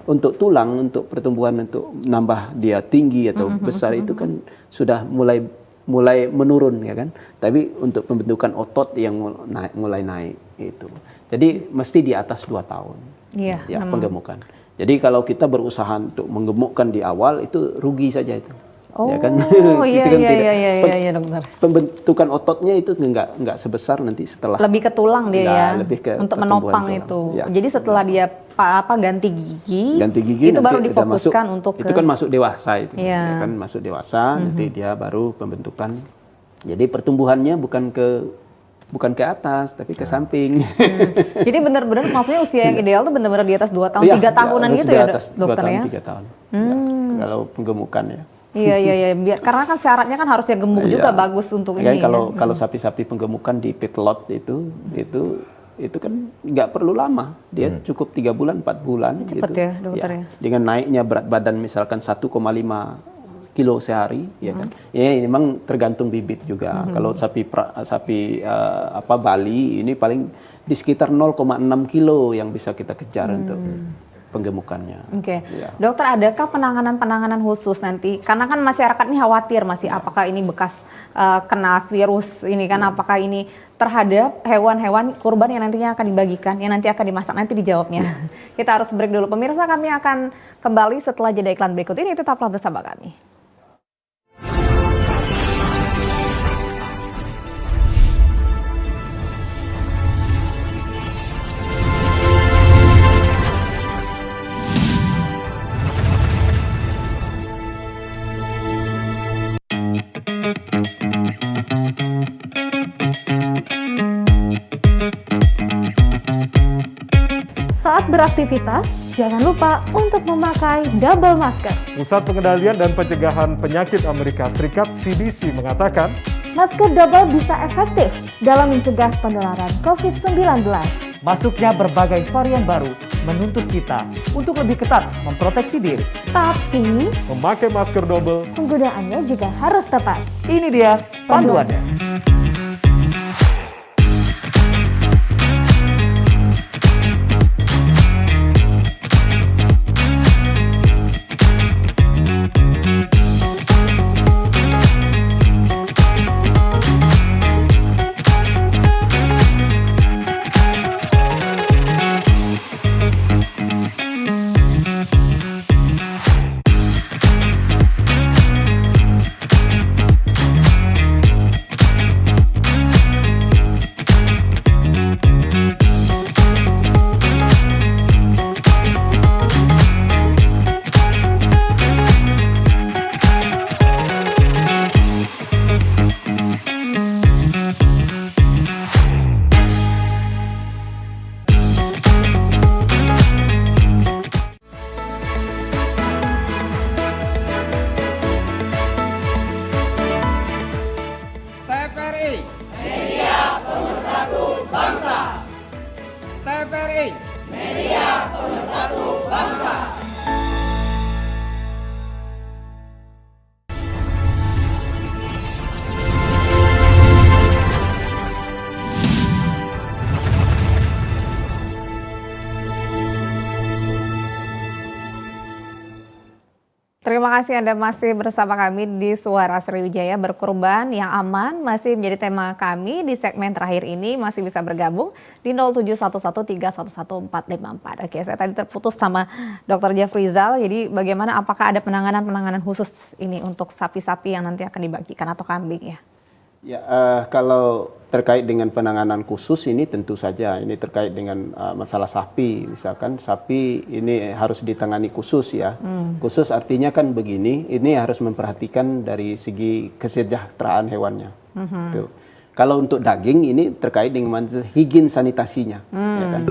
untuk tulang, untuk pertumbuhan untuk nambah dia tinggi atau besar itu kan sudah mulai menurun ya kan. Tapi untuk pembentukan otot yang mulai naik itu. Jadi mesti di atas 2 tahun. Iya. Ya, penggemukan. Jadi kalau kita berusaha untuk menggemukkan di awal itu rugi saja itu. Ya kan? Iya dokter. Pembentukan ototnya itu enggak sebesar nanti setelah. Lebih ke tulang dia ya. Lebih ke untuk menopang tulang. itu. Ya. Jadi setelah dia ganti gigi itu baru difokuskan untuk itu kan masuk dewasa itu. Ya. Ya kan masuk dewasa nanti dia baru pembentukan. Jadi pertumbuhannya bukan ke atas tapi ke samping. Jadi benar-benar maksudnya usia yang ideal tuh benar-benar di atas 2 tahun, 3 tahunan gitu ya dokter ya. 2 tahun, 3 tahun. Ya, kalau penggemukan ya. Iya. Biar karena kan syaratnya kan harusnya gemuk juga bagus untuk ini. Kalau sapi-sapi penggemukan di feedlot itu kan nggak perlu lama. Dia cukup 3 bulan, 4 bulan. Cepet gitu. ya dokter ya. Dengan naiknya berat badan misalkan 1,5 kilo sehari, ya kan? Ya memang tergantung bibit juga. Kalau sapi Bali ini paling di sekitar 0,6 kilo yang bisa kita kejar untuk penggemukannya. Oke. Ya. Dokter, adakah penanganan khusus nanti? Karena kan masyarakat ini khawatir apakah ini bekas kena virus ini kan, apakah ini terhadap hewan-hewan kurban yang nantinya akan dibagikan, yang nanti akan dimasak, nanti dijawabnya. Kita harus break dulu. Pemirsa, kami akan kembali setelah jeda iklan berikut ini. Tetaplah bersama kami. beraktivitas, jangan lupa untuk memakai double masker. Pusat Pengendalian dan Pencegahan Penyakit Amerika Serikat (CDC) mengatakan, Masker double bisa efektif dalam mencegah penularan COVID-19. Masuknya berbagai varian baru menuntut kita untuk lebih ketat memproteksi diri. Tapi, memakai masker double, penggunaannya juga harus tepat. Ini dia panduannya. TVRI Media Pemersatu Bangsa. TVRI Media Pemersatu Bangsa. Terima kasih Anda masih bersama kami di Suara Sriwijaya. Berkorban yang aman masih menjadi tema kami di segmen terakhir ini. Masih bisa bergabung di 07113114454. Oke, saya tadi terputus sama Dr. Jafrizal. Jadi bagaimana, apakah ada penanganan khusus ini untuk sapi-sapi yang nanti akan dibagikan atau kambing ya? Ya, kalau terkait dengan penanganan khusus ini tentu saja ini terkait dengan masalah sapi. Misalkan sapi ini harus ditangani khusus ya. Khusus artinya kan begini, ini harus memperhatikan dari segi kesejahteraan hewannya. Tuh. Kalau untuk daging ini terkait dengan higien sanitasinya, ya kan.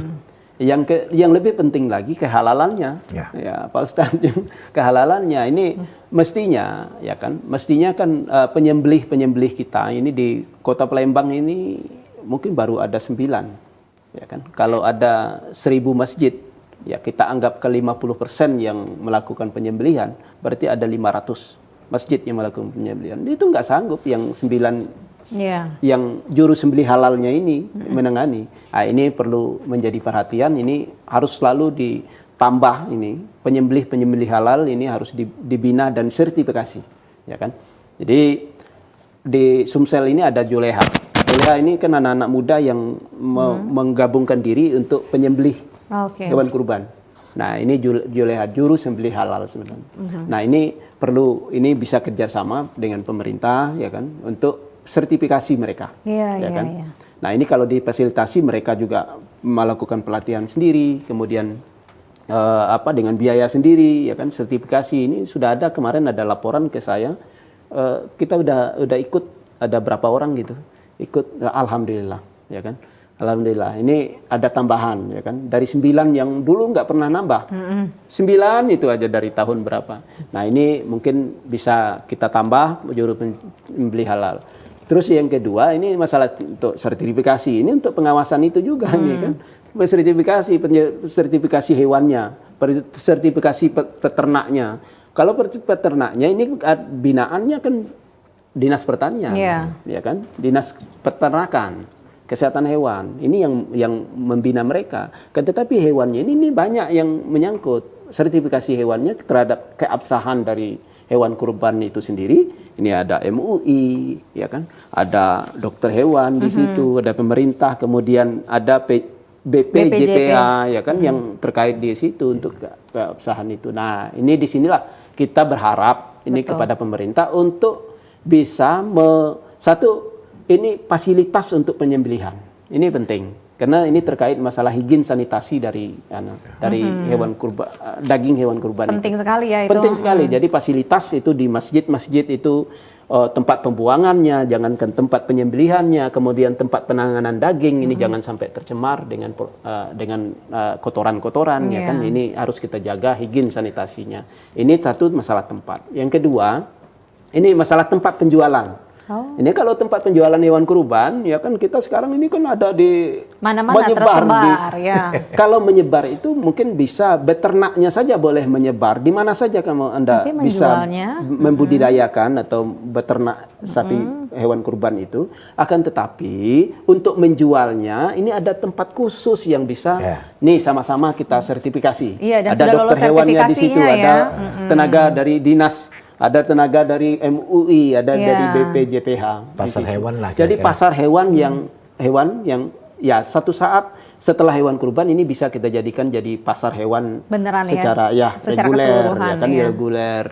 Yang lebih penting lagi kehalalannya, ya Pak Ustadz, kehalalannya ini mestinya kan penyembelih kita ini di Kota Palembang ini mungkin baru ada 9, ya kan. Kalau ada 1000 masjid, ya kita anggap ke 50% yang melakukan penyembelihan, berarti ada 500 masjid yang melakukan penyembelihan. Itu nggak sanggup yang 9 yang juru sembelih halalnya ini menangani. Nah, ini perlu menjadi perhatian, ini harus selalu ditambah ini penyembelih halal ini harus dibina dan sertifikasi, ya kan. Jadi di Sumsel ini ada Juleha. Juleha ini kan anak-anak muda yang menggabungkan diri untuk penyembelih hewan kurban. Nah, ini Juleha, juru sembelih halal sebenarnya. Nah, ini perlu, ini bisa kerjasama dengan pemerintah, ya kan, untuk sertifikasi mereka, kan? Nah, ini kalau difasilitasi mereka juga melakukan pelatihan sendiri, kemudian dengan biaya sendiri, ya kan? Sertifikasi ini sudah ada, kemarin ada laporan ke saya, kita udah ikut, ada berapa orang gitu ikut, alhamdulillah, ya kan? Alhamdulillah, ini ada tambahan, ya kan? Dari 9 yang dulu nggak pernah nambah, 9 itu aja dari tahun berapa. Nah, ini mungkin bisa kita tambah juru pembeli halal. Terus yang kedua, ini masalah untuk sertifikasi, ini untuk pengawasan itu juga, nih kan? Sertifikasi hewannya, sertifikasi peternaknya. Kalau peternaknya ini binaannya kan dinas pertanian, ya kan? Dinas peternakan, kesehatan hewan. Ini yang membina mereka. Kan tetapi hewannya ini banyak yang menyangkut sertifikasi hewannya terhadap keabsahan dari hewan kurban itu sendiri. Ini ada MUI, ya kan? Ada dokter hewan di situ, ada pemerintah, kemudian ada BPJPA, ya kan, yang terkait di situ untuk keabsahan itu. Nah, ini disinilah kita berharap ini kepada pemerintah untuk bisa ini fasilitas untuk penyembelihan. Ini penting. Karena ini terkait masalah higien sanitasi dari hewan kurban, daging hewan kurban. Penting sekali ya itu. Penting sekali. Jadi fasilitas itu di masjid-masjid itu tempat pembuangannya, jangankan tempat penyembelihannya, kemudian tempat penanganan daging ini jangan sampai tercemar dengan kotoran-kotoran ya kan. Ini harus kita jaga higien sanitasinya. Ini satu masalah tempat. Yang kedua, ini masalah tempat penjualan. Ini kalau tempat penjualan hewan kurban, ya kan kita sekarang ini kan ada di mana-mana tersebar, ya. Kalau menyebar itu mungkin bisa beternaknya saja boleh menyebar di mana saja Anda bisa membudidayakan atau beternak sapi hewan kurban itu. Akan tetapi untuk menjualnya ini ada tempat khusus yang bisa nih sama-sama kita sertifikasi. Dan ada dokter hewannya di situ, ada tenaga dari dinas. Ada tenaga dari MUI, ada dari BPJPH. Pasar hewan lah. Jadi pasar hewan yang ya satu saat setelah hewan kurban ini bisa kita jadikan jadi pasar hewan beneran secara reguler, ya kan reguler.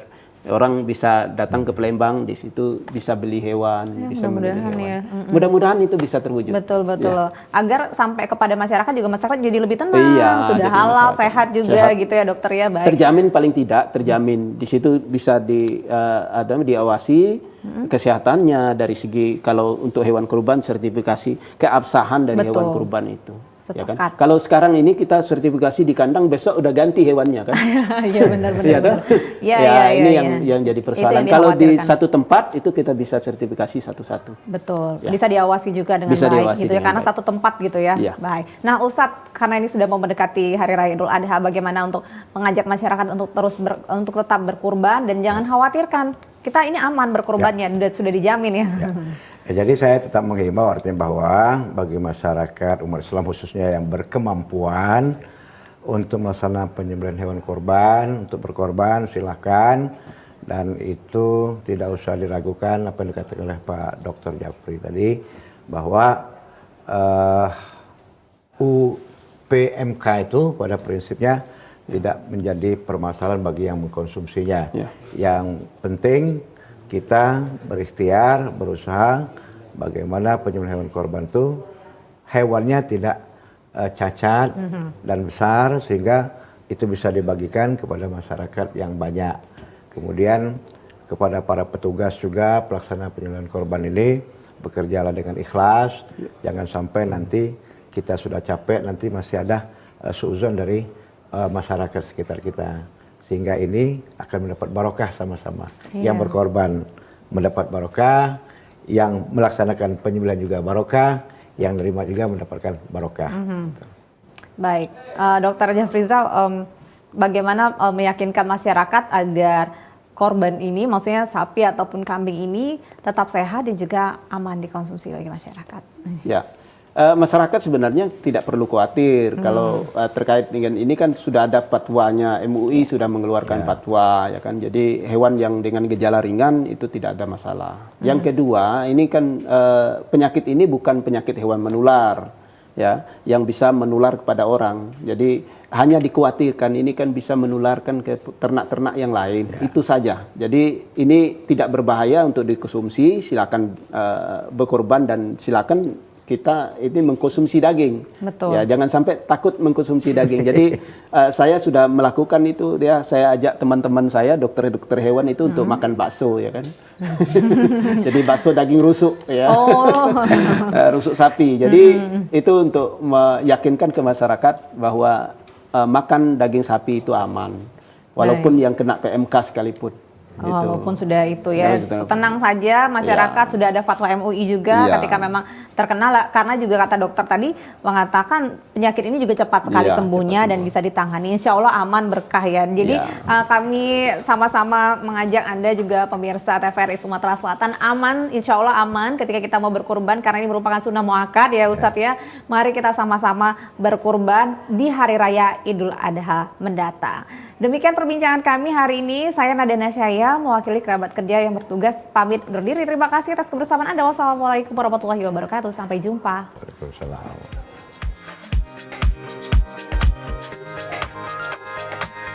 Orang bisa datang ke Palembang, di situ bisa beli hewan, bisa membeli hewan. Mudah-mudahan itu bisa terwujud. Betul. Agar sampai kepada masyarakat juga masyarakat jadi lebih tenang, sudah halal, sehat juga gitu ya dokter ya. Baik. Terjamin paling tidak, terjamin di situ bisa diawasi kesehatannya dari segi kalau untuk hewan kurban sertifikasi keabsahan dari hewan kurban itu. Ya kan? Kalau sekarang ini kita sertifikasi di kandang, besok udah ganti hewannya kan? Iya benar. Ya kan? Ini yang jadi persoalan. Kalau di satu tempat itu kita bisa sertifikasi satu-satu. Betul. Bisa diawasi juga dengan baik gitu ya, karena satu tempat gitu ya. Baik. Nah Ustadz, karena ini sudah mau mendekati Hari Raya Idul Adha, bagaimana untuk mengajak masyarakat untuk untuk tetap berkurban dan jangan khawatirkan, kita ini aman berkurbannya, sudah dijamin ya. Jadi saya tetap menghimbau artinya bahwa bagi masyarakat umat Islam khususnya yang berkemampuan untuk melaksanakan penyembelihan hewan kurban, untuk berkorban silakan, dan itu tidak usah diragukan apa yang dikatakan oleh Pak Dr. Jafri tadi bahwa UPMK itu pada prinsipnya tidak menjadi permasalahan bagi yang mengkonsumsinya. Yang penting kita berikhtiar, berusaha bagaimana penyembelihan hewan korban itu hewannya tidak cacat dan besar sehingga itu bisa dibagikan kepada masyarakat yang banyak. Kemudian kepada para petugas juga pelaksana penyembelihan korban ini bekerjalah dengan ikhlas, jangan sampai nanti kita sudah capek nanti masih ada suudzon dari masyarakat sekitar kita. Sehingga ini akan mendapat barokah sama-sama. Yang berkorban mendapat barokah, yang melaksanakan penyembelihan juga barokah, yang menerima juga mendapatkan barokah. Baik, Dr. Jafrizal, bagaimana meyakinkan masyarakat agar korban ini, maksudnya sapi ataupun kambing ini tetap sehat dan juga aman dikonsumsi bagi masyarakat? Ya. Masyarakat sebenarnya tidak perlu khawatir kalau terkait dengan ini kan sudah ada fatwanya, MUI sudah mengeluarkan fatwa ya kan. Jadi hewan yang dengan gejala ringan itu tidak ada masalah. Yang kedua, ini kan penyakit ini bukan penyakit hewan menular ya, yang bisa menular kepada orang. Jadi hanya dikhawatirkan ini kan bisa menularkan ke ternak-ternak yang lain. Itu saja. Jadi ini tidak berbahaya untuk dikonsumsi, silakan berkorban dan silakan kita ini mengkonsumsi daging. Betul. Ya, jangan sampai takut mengkonsumsi daging. Jadi saya sudah melakukan itu, saya ajak teman-teman saya dokter-dokter hewan itu untuk makan bakso ya kan. Jadi bakso daging rusuk ya. Rusuk sapi. Jadi itu untuk meyakinkan ke masyarakat bahwa makan daging sapi itu aman. Walaupun yang kena PMK sekalipun. Gitu. Walaupun sudah itu ya, tenang saja masyarakat, sudah ada fatwa MUI juga ketika memang terkena, karena juga kata dokter tadi mengatakan penyakit ini juga cepat sekali sembuhnya dan bisa ditangani, insya Allah aman berkah ya. Jadi kami sama-sama mengajak Anda juga pemirsa TVRI Sumatera Selatan aman, insya Allah aman ketika kita mau berkurban, karena ini merupakan sunnah muakkad ya Ustadz ya. Mari kita sama-sama berkurban di Hari Raya Idul Adha mendatang. Demikian perbincangan kami hari ini. Saya Nadana Syaya, mewakili kerabat kerja yang bertugas, pamit undur diri. Terima kasih atas kebersamaan Anda. Wassalamualaikum warahmatullahi wabarakatuh. Sampai jumpa. Waalaikumsalam.